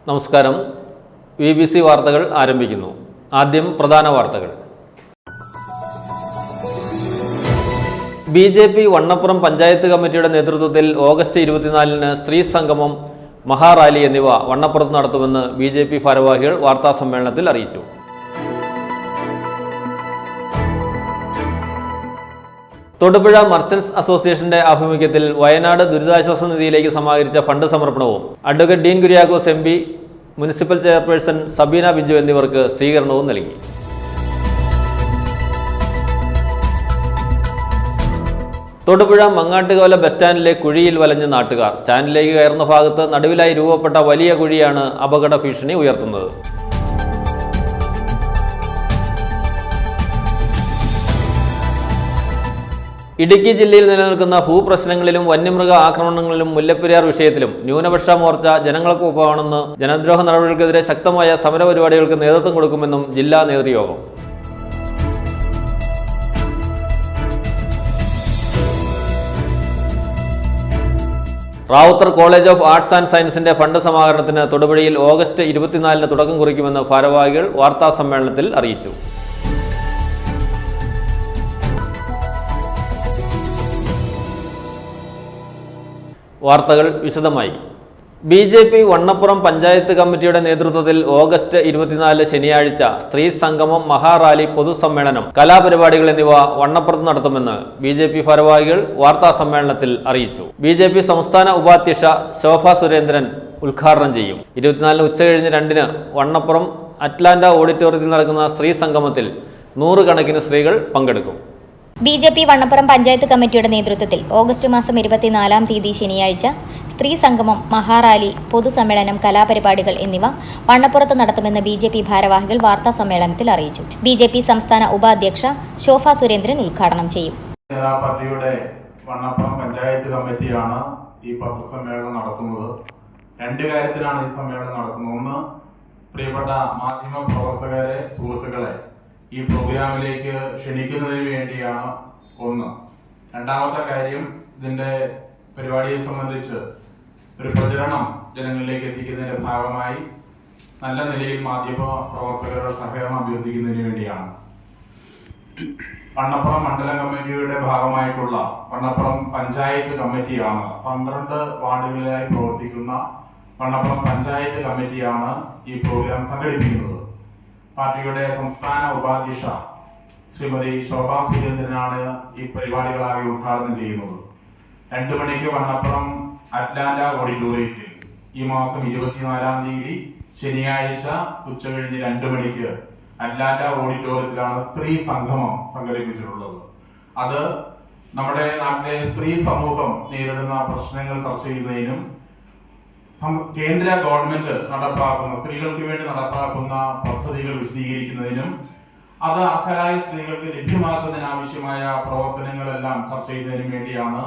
നമസ്കാരം. BBC വാർത്തകൾ ആരംഭിക്കുന്നു. ആദ്യം പ്രധാന വാർത്തകൾ. BJP വണ്ണപ്പുറം പഞ്ചായത്ത് കമ്മിറ്റിയുടെ നേതൃത്വത്തിൽ ഓഗസ്റ്റ് 24-ന് സ്ത്രീ സംഗമം, മഹാറാലി എന്നിവ വണ്ണപ്പുറത്ത് നടത്തുമെന്ന് BJP ഭാരവാഹികൾ വാർത്താസമ്മേളനത്തിൽ അറിയിച്ചു. തൊടുപുഴ മർച്ചന്റ്സ് അസോസിയേഷന്റെ ആഭിമുഖ്യത്തിൽ വയനാട് ദുരിതാശ്വാസ നിധിയിലേക്ക് സമാഹരിച്ച ഫണ്ട് സമർപ്പണവും advocate Dean Kuriakose MP, municipal chairperson Sabeena Biju എന്നിവർക്ക് സ്വീകരണവും നൽകി. തൊടുപുഴ മങ്ങാട്ടുകോല ബസ് സ്റ്റാൻഡിലെ കുഴിയിൽ വലഞ്ഞ നാട്ടുകാർ. സ്റ്റാൻഡിലേക്ക് കയറുന്ന ഭാഗത്ത് നടുവിലായി രൂപപ്പെട്ട വലിയ കുഴിയാണ് അപകട ഭീഷണി ഉയർത്തുന്നത്. ഇടുക്കി ജില്ലയിൽ നിലനിൽക്കുന്ന ഭൂപ്രശ്നങ്ങളിലും വന്യമൃഗ ആക്രമണങ്ങളിലും മുല്ലപ്പെരിയാർ വിഷയത്തിലും ന്യൂനപക്ഷ മോർച്ച ജനങ്ങൾക്കൊപ്പമാണെന്ന് ജനദ്രോഹ നടപടികൾക്കെതിരെ ശക്തമായ സമരപരിപാടികൾക്ക് നേതൃത്വം കൊടുക്കുമെന്നും ജില്ലാ നേതൃയോഗം. Ravuthar college of arts and സയൻസിന്റെ ഫണ്ട് സമാഹരണത്തിന് തൊടുപുഴയിൽ ഓഗസ്റ്റ് 24-ന് തുടക്കം കുറിക്കുമെന്ന് ഭാരവാഹികൾ വാർത്താസമ്മേളനത്തിൽ അറിയിച്ചു. വാർത്തകൾ വിശദമായി. BJP വണ്ണപ്പുറം പഞ്ചായത്ത് കമ്മിറ്റിയുടെ നേതൃത്വത്തിൽ ഓഗസ്റ്റ് 24 ശനിയാഴ്ച സ്ത്രീ സംഗമം, മഹാറാലി, പൊതുസമ്മേളനം, കലാപരിപാടികൾ എന്നിവ വണ്ണപ്പുറത്ത് നടത്തുമെന്ന് BJP ഭാരവാഹികൾ വാർത്താസമ്മേളനത്തിൽ അറിയിച്ചു. BJP സംസ്ഥാന ഉപാധ്യക്ഷ ശോഭ സുരേന്ദ്രൻ ഉദ്ഘാടനം ചെയ്യും. 24 ഉച്ചകഴിഞ്ഞ് 2-ന് വണ്ണപ്പുറം അറ്റ്ലാന്റ ഓഡിറ്റോറിയത്തിൽ നടക്കുന്ന സ്ത്രീ സംഗമത്തിൽ 100 കണക്കിന് സ്ത്രീകൾ പങ്കെടുക്കും. BJP വണ്ണപ്പുറം പഞ്ചായത്ത് കമ്മിറ്റിയുടെ നേതൃത്വത്തിൽ ഓഗസ്റ്റ് മാസം 24-ാം തീയതി ശനിയാഴ്ച സ്ത്രീ സംഗമം, മഹാറാലി, പൊതുസമ്മേളനം, കലാപരിപാടികൾ എന്നിവ വണ്ണപ്പുറത്ത് നടത്തുമെന്ന് BJP ഭാരവാഹികൾ വാർത്താസമ്മേളനത്തിൽ അറിയിച്ചു. BJP സംസ്ഥാന ഉപാധ്യക്ഷ ശോഭ സുരേന്ദ്രൻ ഉദ്ഘാടനം ചെയ്യും. പാർട്ടിയുടെ വണ്ണപ്പുറം പഞ്ചായത്ത് കമ്മിറ്റിയാണ് ഈ പത്രസമ്മേളനം നടത്തുന്നത്. രണ്ട് കാര്യത്തിലാണ് ഈ സമ്മേളനം നടത്തുന്നത്. ഒന്ന്, പ്രിയപ്പെട്ട മാധ്യമ പ്രവർത്തകരെ, സുഹൃത്തുക്കളെ ഈ പ്രോഗ്രാമിലേക്ക് ക്ഷണിക്കുന്നതിന് വേണ്ടിയാണ് ഒന്ന്. രണ്ടാമത്തെ കാര്യം, ഇതിന്റെ പരിപാടിയെ സംബന്ധിച്ച് ഒരു പ്രചരണം ജനങ്ങളിലേക്ക് എത്തിക്കുന്നതിന്റെ ഭാഗമായി നല്ല നിലയിൽ മാധ്യമ പ്രവർത്തകരുടെ സഹകരണം അഭ്യർത്ഥിക്കുന്നതിന് വേണ്ടിയാണ്. വണ്ണപ്പുറം മണ്ഡലം കമ്മിറ്റിയുടെ ഭാഗമായിട്ടുള്ള വണ്ണപ്പുറം പഞ്ചായത്ത് കമ്മിറ്റിയാണ്, 12 വാർഡുകളിലായി പ്രവർത്തിക്കുന്ന വണ്ണപ്പുറം പഞ്ചായത്ത് കമ്മിറ്റിയാണ് ഈ പ്രോഗ്രാം സംഘടിപ്പിക്കുന്നത്. പാർട്ടിയുടെ സംസ്ഥാന ഉപാധ്യക്ഷ ശ്രീമതി ശോഭ സുരേന്ദ്രനാണ് ഈ പരിപാടികളാകെ ഉദ്ഘാടനം ചെയ്യുന്നത്. 2 മണിക്ക് വണ്ണപ്പുറം അറ്റ്ലാന്റ ഓഡിറ്റോറിയത്തിൽ ഈ മാസം 24-ാം തീയതി ശനിയാഴ്ച ഉച്ചകഴിഞ്ഞ് 2 മണിക്ക് അറ്റ്ലാന്റ ഓഡിറ്റോറിയത്തിലാണ് സ്ത്രീ സംഗമം സംഘടിപ്പിച്ചിട്ടുള്ളത്. അത് നമ്മുടെ നാട്ടിലെ സ്ത്രീ സമൂഹം നേരിടുന്ന പ്രശ്നങ്ങൾ ചർച്ച ചെയ്യുന്നതിനും കേന്ദ്ര ഗവൺമെന്റ് നടപ്പാക്കുന്ന, സ്ത്രീകൾക്ക് വേണ്ടി നടപ്പാക്കുന്ന പദ്ധതികൾ വിശദീകരിക്കുന്നതിനും അത് അർഹരായ സ്ത്രീകൾക്ക് ലഭ്യമാക്കുന്നതിനാവശ്യമായ പ്രവർത്തനങ്ങളെല്ലാം ചർച്ച ചെയ്യുന്നതിനും വേണ്ടിയാണ്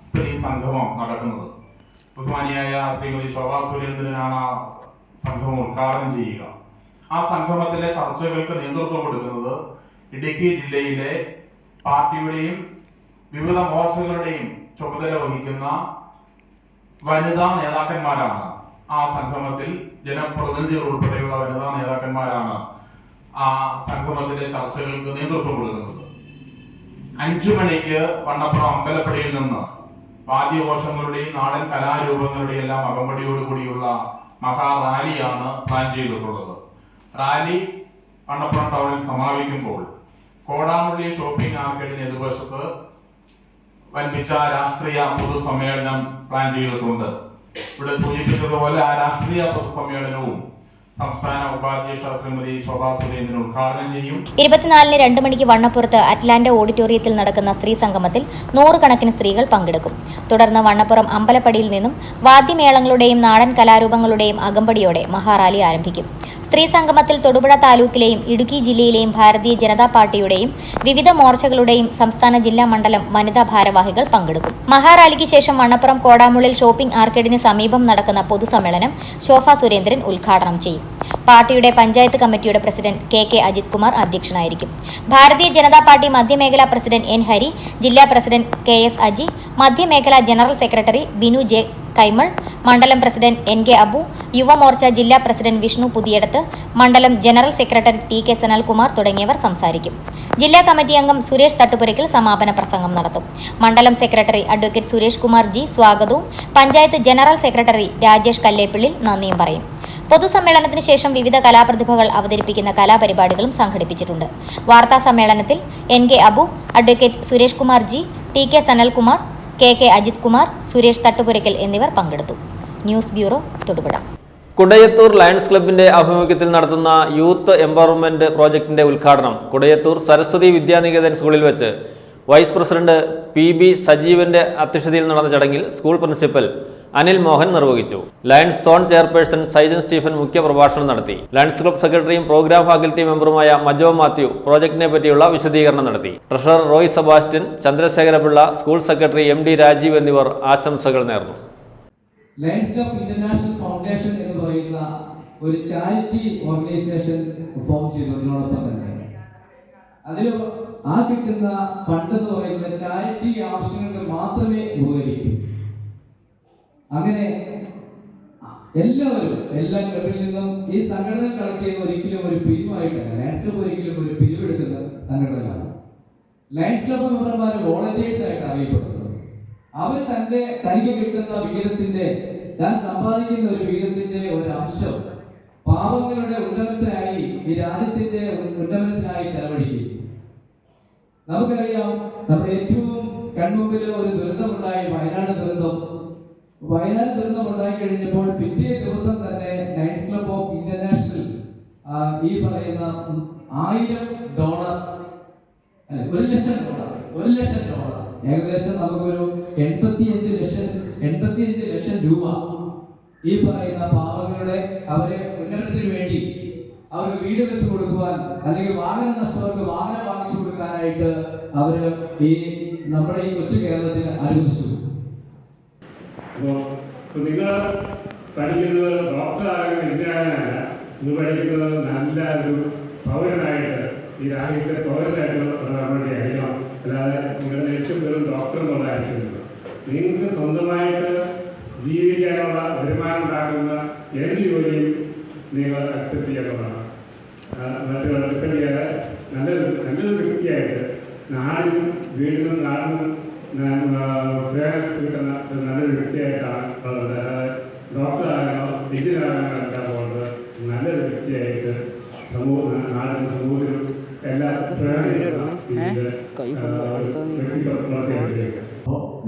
സ്ത്രീ സംഗമം നടക്കുന്നത്. ബഹുമാനിയായ ശ്രീമതി ശോഭ സുരേന്ദ്രനാണ് ആ സംഗമം ഉദ്ഘാടനം ചെയ്യുക. ആ സംഗമത്തിലെ ചർച്ചകൾക്ക് നേതൃത്വം കൊടുക്കുന്നത് ഇടുക്കി ജില്ലയിലെ പാർട്ടിയുടെയും വിവിധ മോർച്ചകളുടെയും ചുമതല വഹിക്കുന്ന വനിതാ നേതാക്കന്മാരാണ്. ആ സംഗമത്തിൽ ജനപ്രതിനിധികൾ ഉൾപ്പെടെയുള്ള വനിതാ നേതാക്കന്മാരാണ് ആ സംഗമത്തിലെ ചർച്ചകൾക്ക് നേതൃത്വം കൊടുക്കുന്നത്. 5 മണിക്ക് വണ്ണപ്പുറം അമ്പലപ്പടിയിൽ നിന്ന് വാദ്യഘോഷങ്ങളുടെയും നാടൻ കലാരൂപങ്ങളുടെയും എല്ലാം അകമ്പടിയോടുകൂടിയുള്ള മഹാറാലിയാണ് പ്ലാൻ ചെയ്തിട്ടുള്ളത്. റാലി വണ്ണപ്പുറം ടൗണിൽ സമാപിക്കുമ്പോൾ കോടാമുള്ളി ഷോപ്പിംഗ് ആർക്കേഡിന് എതിർവശത്ത് വൻപിച്ച രാഷ്ട്രീയ പൊതുസമ്മേളനം പ്ലാൻ ചെയ്തിട്ടുണ്ട്. ഇവിടെ സൂചിപ്പിച്ചതുപോലെ ആ രാഷ്ട്രീയ പൊതുസമ്മേളനവും സംസ്ഥാന ഉപാധ്യക്ഷ ശ്രീമതി ശോഭ സുരേന്ദ്രൻ ഉദ്ഘാടനം ചെയ്യും. 24-ന് 2 മണിക്ക് വണ്ണപ്പുറത്ത് അറ്റ്ലാന്റ ഓഡിറ്റോറിയത്തിൽ നടക്കുന്ന സ്ത്രീ സംഗമത്തിൽ 100 കണക്കിന് സ്ത്രീകൾ പങ്കെടുക്കും. തുടർന്ന് വണ്ണപ്പുറം അമ്പലപ്പടിയിൽ നിന്നും വാദ്യമേളങ്ങളുടെയും നാടൻ കലാരൂപങ്ങളുടെയും അകമ്പടിയോടെ മഹാറാലി ആരംഭിക്കും. സ്ത്രീ സംഗമത്തിൽ തൊടുപുഴ താലൂക്കിലെയും ഇടുക്കി ജില്ലയിലെയും ഭാരതീയ ജനതാ പാർട്ടിയുടെയും വിവിധ മോർച്ചകളുടെയും സംസ്ഥാന, ജില്ലാ, മണ്ഡലം വനിതാ ഭാരവാഹികൾ പങ്കെടുക്കും. മഹാറാലിക്ക് ശേഷം വണ്ണപ്പുറം കോടാമുള്ളിൽ ഷോപ്പിംഗ് ആർക്കേഡിന് സമീപം നടക്കുന്ന പൊതുസമ്മേളനം ശോഭ സുരേന്ദ്രൻ ഉദ്ഘാടനം ചെയ്യും. പാർട്ടിയുടെ പഞ്ചായത്ത് കമ്മിറ്റിയുടെ പ്രസിഡന്റ് KK അജിത് കുമാർ അധ്യക്ഷനായിരിക്കും. ഭാരതീയ ജനതാ പാർട്ടി മധ്യമേഖലാ പ്രസിഡന്റ് N ഹരി, ജില്ലാ പ്രസിഡന്റ് KS അജി, മധ്യമേഖലാ general secretary Binu J Kaimal, മണ്ഡലം പ്രസിഡന്റ് NK അബു, യുവമോർച്ച ജില്ലാ പ്രസിഡന്റ് വിഷ്ണു പുതിയടത്ത്, മണ്ഡലം ജനറൽ സെക്രട്ടറി TK സനൽകുമാർ തുടങ്ങിയവർ സംസാരിക്കും. ജില്ലാ കമ്മിറ്റി അംഗം സുരേഷ് തട്ടുപുരയ്ക്കൽ സമാപന പ്രസംഗം നടത്തും. മണ്ഡലം secretary advocate Suresh Kumar G സ്വാഗതവും പഞ്ചായത്ത് ജനറൽ സെക്രട്ടറി രാജേഷ് കല്ലേപ്പിള്ളിൽ നന്ദിയും പറയും. പൊതുസമ്മേളനത്തിന് ശേഷം വിവിധ കലാപ്രതിഭകൾ അവതരിപ്പിക്കുന്ന കലാപരിപാടികളും സംഘടിപ്പിച്ചിട്ടുണ്ട്. വാർത്താ സമ്മേളനത്തിൽ NK Abu, advocate Suresh Kumar G, TK Sanalkumar, KK Ajith Kumar, Suresh Thattupurakkal എന്നിവർ പങ്കെടുത്തു. News bureau, Thodupuzha. Kudayathoor Lions ക്ലബിന്റെ ആഭിമുഖ്യത്തിൽ നടത്തുന്ന യൂത്ത് എംപവർമെന്റ് പ്രോജക്ടിന്റെ ഉദ്ഘാടനം കുടയത്തൂർ സരസ്വതി വിദ്യാനികേതൻ സ്കൂളിൽ വെച്ച് വൈസ് പ്രസിഡന്റ് PB സജീവന്റെ അധ്യക്ഷതയിൽ നടന്ന ചടങ്ങിൽ സ്കൂൾ പ്രിൻസിപ്പൽ അനിൽ മോഹൻ നിർവഹിച്ചു. Lions zone chairperson Saijan Stephen മുഖ്യപ്രഭാഷണം നടത്തി. ലയൺസ് ക്ലബ് സെക്രട്ടറിയും പ്രോഗ്രാം ഫാക്കൽറ്റി മെമ്പറുമായ മജോ മാത്യു പ്രോജക്ടിനെ പറ്റിയുള്ള വിശദീകരണം നടത്തി. Treasurer Roy Sebastian, Chandrasekharapillai, school secretary MD Rajeev എന്നിവർ ആശംസകൾ നേർന്നു. ലയൺസ് ക്ലബ് ഇന്റർനാഷണൽ ഫൗണ്ടേഷൻ എന്ന് പറയുന്ന ഒരു ചാരിറ്റി ഓർഗനൈസേഷൻ ഫോം ചെയ്തതിനോടൊപ്പം തന്നെ അതിൽ ആ കിട്ടുന്ന ഫണ്ട് എന്ന് പറയുന്ന ചാരിറ്റി ആവശ്യങ്ങൾക്ക് മാത്രമേ ഉപകരിക്കൂ. അങ്ങനെ എല്ലാവരും എല്ലാ ക്ലബിൽ നിന്നും ഈ സംഘടന കളക്ട് ചെയ്യുന്ന ഒരിക്കലും ഒരു പിരിവായിട്ടല്ല. ലയൺസ് ക്ലബ് ഒരിക്കലും ഒരു പിരിവെടുക്കുന്ന സംഘടനയാണ്. ലയൺസ് ക്ലബ് മെമ്പർമാർ വോളണ്ടിയേഴ്സ് ആയിട്ട് അറിയപ്പെടുന്നത്. അവർ തനിക്ക് കിട്ടുന്ന വിഹിതത്തിന്റെ, താൻ സമ്പാദിക്കുന്ന ഒരു വിഹിതത്തിന്റെ ഒരു അംശം പാവങ്ങളുടെ ഉന്നമനത്തിനായി, ഈ രാജ്യത്തിന്റെ ഉന്നമനത്തിനായി ചെലവഴിക്കും. നമുക്കറിയാം, നമ്മുടെ ഏറ്റവും കൺമുമ്പിൽ ഒരു ദുരന്തമുണ്ടായി, വയനാട് ദുരന്തം ഉണ്ടായി കഴിഞ്ഞപ്പോൾ പിറ്റേ ദിവസം തന്നെ ലയൺസ് ക്ലബ് ഓഫ് ഇന്റർനാഷണൽ ഈ പറയുന്ന $1,000 $1 ലക്ഷം ഏകദേശം നമുക്കൊരു 85 ലക്ഷം രൂപ ഈ പറയുന്ന പാവങ്ങളുടെ അവരെ ഉന്നമനത്തിന് വേണ്ടി അവർക്ക് വീട് വെച്ച് കൊടുക്കുവാൻ, അല്ലെങ്കിൽ വാഹനം നഷ്ടവർക്ക് വാഹനം വാങ്ങിച്ചു കൊടുക്കാനായിട്ട് അവര് ഈ നമ്മുടെ ഈ കൊച്ചു കേരളത്തിൽ അനുവദിച്ചു. നിങ്ങൾ പഠിക്കുന്നത് ഡോക്ടറാകാൻ എഞ്ചിനീയറാകാനല്ല, നിങ്ങൾ പഠിക്കുന്നത് നല്ല ഒരു പൗരനായിട്ട്, ഈ രാജ്യത്തെ പൗരനായിട്ട് വേണ്ടി ആയിരിക്കണം. അല്ലാതെ നിങ്ങളുടെ ലക്ഷ്യം വെറും ഡോക്ടർ എന്നുള്ളതായിരിക്കുന്നത്. നിങ്ങൾക്ക് സ്വന്തമായിട്ട് ജീവിക്കാനുള്ള വരുമാനം ഉണ്ടാക്കുന്ന എന്ത് ജോലിയും നിങ്ങൾ അക്സെപ്റ്റ് ചെയ്യേണ്ടതാണ്. മറ്റുള്ള ഡിപ്പെൻഡ് ചെയ്യാതെ നല്ലൊരു വ്യക്തിയായിട്ട് നാടിനും വീടിനും നാടിനും കിട്ടുന്ന നല്ലൊരു വ്യക്തിയായിട്ടാണ് ഉള്ളത്. അതായത് ഡോക്ടറാകാനോ എഞ്ചിനീയറാകാനോ അല്ല പോകുന്നത്. നല്ലൊരു വ്യക്തിയായിട്ട് നാടിനും സമൂഹത്തിനും എല്ലാ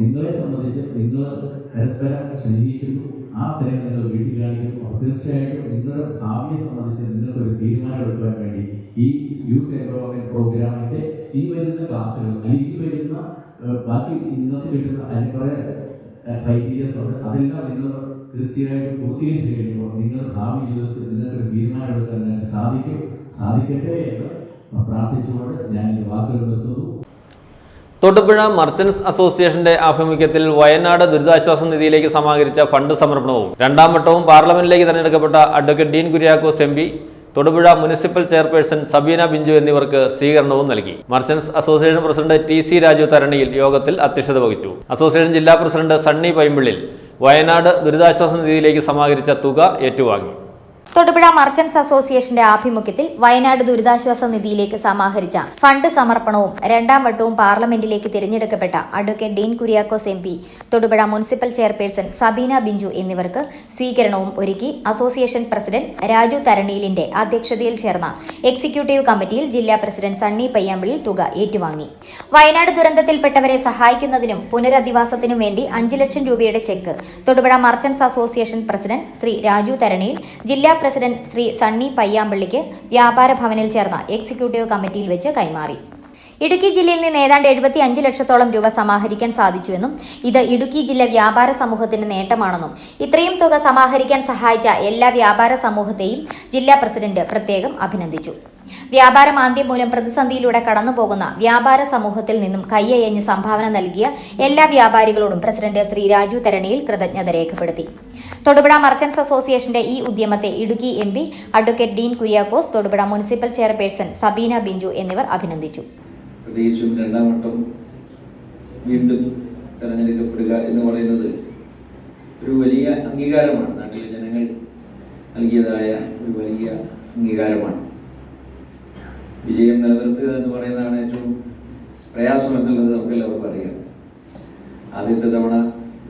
നിങ്ങളെ സംബന്ധിച്ച് നിങ്ങൾ പരസ്പരം സ്നേഹിക്കുന്നു, ആ സ്നേഹം നിങ്ങൾ വീട്ടിൽ കാണിക്കുന്നു. തീർച്ചയായിട്ടും നിങ്ങളുടെ ഭാവിയെ സംബന്ധിച്ച് നിങ്ങൾക്കൊരു തീരുമാനം എടുക്കാൻ വേണ്ടി ഈ യൂത്ത് എംപവർമെന്റ് പ്രോഗ്രാമിന്റെ ഈ വരുന്ന ക്ലാസ്സുകൾ, ഈ വരുന്ന ബാക്കി നിങ്ങൾക്ക് കിട്ടുന്ന കുറെ ക്രൈറ്റീരിയസ് ഉണ്ട്. അതെല്ലാം നിങ്ങൾ തീർച്ചയായിട്ടും പൂർത്തീകരിച്ച് കഴിയുമ്പോൾ നിങ്ങളുടെ ഭാവി ജീവിതത്തിൽ നിങ്ങൾക്കൊരു തീരുമാനം എടുക്കാൻ സാധിക്കട്ടെ എന്ന് പ്രാർത്ഥിച്ചുകൊണ്ട് ഞാൻ എൻ്റെ വാക്കുകൾ നിർത്തുന്നു. തൊടുപുഴ മർച്ചന്റ്സ് അസോസിയേഷന്റെ ആഭിമുഖ്യത്തിൽ വയനാട് ദുരിതാശ്വാസ നിധിയിലേക്ക് സമാഹരിച്ച ഫണ്ട് സമർപ്പണവും രണ്ടാം വട്ടവും പാർലമെന്റിലേക്ക് തെരഞ്ഞെടുക്കപ്പെട്ട advocate Dean Kuriakose MP, Thodupuzha municipal chairperson Sabeena Binju എന്നിവർക്ക് സ്വീകരണവും നൽകി. Merchants association president TC Raju Tharaniyil യോഗത്തിൽ അധ്യക്ഷത വഹിച്ചു. അസോസിയേഷൻ ജില്ലാ പ്രസിഡന്റ് സണ്ണി പൈമ്പിള്ളിൽ വയനാട് ദുരിതാശ്വാസ നിധിയിലേക്ക് സമാഹരിച്ച തുക ഏറ്റുവാങ്ങി. തൊടുപുഴ മർച്ചന്റ്സ് അസോസിയേഷന്റെ ആഭിമുഖ്യത്തിൽ വയനാട് ദുരിതാശ്വാസ നിധിയിലേക്ക് സമാഹരിച്ച ഫണ്ട് സമർപ്പണവും രണ്ടാം വട്ടവും പാർലമെന്റിലേക്ക് തിരഞ്ഞെടുക്കപ്പെട്ട advocate Dean Kuriakose MP, Thodupuzha municipal chairperson Sabeena Binju എന്നിവർക്ക് സ്വീകരണവും ഒരുക്കി. അസോസിയേഷൻ പ്രസിഡന്റ് രാജു തരണിയിലിന്റെ അധ്യക്ഷതയിൽ ചേർന്ന എക്സിക്യൂട്ടീവ് കമ്മിറ്റിയിൽ ജില്ലാ പ്രസിഡന്റ് സണ്ണി പയ്യാമ്പിളിൽ തുക ഏറ്റുവാങ്ങി. വയനാട് ദുരന്തത്തിൽപ്പെട്ടവരെ സഹായിക്കുന്നതിനും പുനരധിവാസത്തിനും വേണ്ടി 5 ലക്ഷം രൂപയുടെ cheque Thodupuzha merchants association president Shri Raju Tharaniyil, ജില്ലാ പ്രസിഡന്റ് ശ്രീ സണ്ണി പയ്യാമ്പള്ളിക്ക് വ്യാപാര ഭവനിൽ ചേർന്ന എക്സിക്യൂട്ടീവ് കമ്മിറ്റിയിൽ വെച്ച് കൈമാറി. ഇടുക്കി ജില്ലയിൽ നിന്ന് ഏതാണ്ട് 75 ലക്ഷത്തോളം രൂപ സമാഹരിക്കാൻ സാധിച്ചുവെന്നും ഇത് ഇടുക്കി ജില്ല വ്യാപാര സമൂഹത്തിന് നേട്ടമാണെന്നും ഇത്രയും തുക സമാഹരിക്കാൻ സഹായിച്ച എല്ലാ വ്യാപാര സമൂഹത്തെയും ജില്ലാ പ്രസിഡന്റ് പ്രത്യേകം അഭിനന്ദിച്ചു. വ്യാപാര മാന്ദ്യം മൂലം പ്രതിസന്ധിയിലൂടെ കടന്നുപോകുന്ന വ്യാപാര സമൂഹത്തിൽ നിന്നും കയ്യയഞ്ഞ് സംഭാവന നൽകിയ എല്ലാ വ്യാപാരികളോടും പ്രസിഡന്റ് ശ്രീ രാജു തരണിയിൽ കൃതജ്ഞത രേഖപ്പെടുത്തി. തൊടുപുഴ മർച്ചന്റ്സ് അസോസിയേഷന്റെ ഈ ഉദ്യമത്തെ Idukki MP advocate Dean Kuriakose, Thodupuzha municipal chairperson Sabeena Binchu എന്നിവർ അഭിനന്ദിച്ചു. പ്രത്യേകിച്ചും രണ്ടാം വട്ടം വീണ്ടും തെരഞ്ഞെടുക്കപ്പെടുക എന്ന് പറയുന്നത് ഒരു വലിയ അംഗീകാരമാണ്. നാട്ടിലെ ജനങ്ങൾ നൽകിയതായ ഒരു വലിയ അംഗീകാരമാണ്. വിജയം നിലനിർത്തുക എന്ന് പറയുന്നതാണ് ഏറ്റവും പ്രയാസം എന്നുള്ളത് നമുക്കെല്ലാവർക്കും അറിയാം. ആദ്യത്തെ തവണ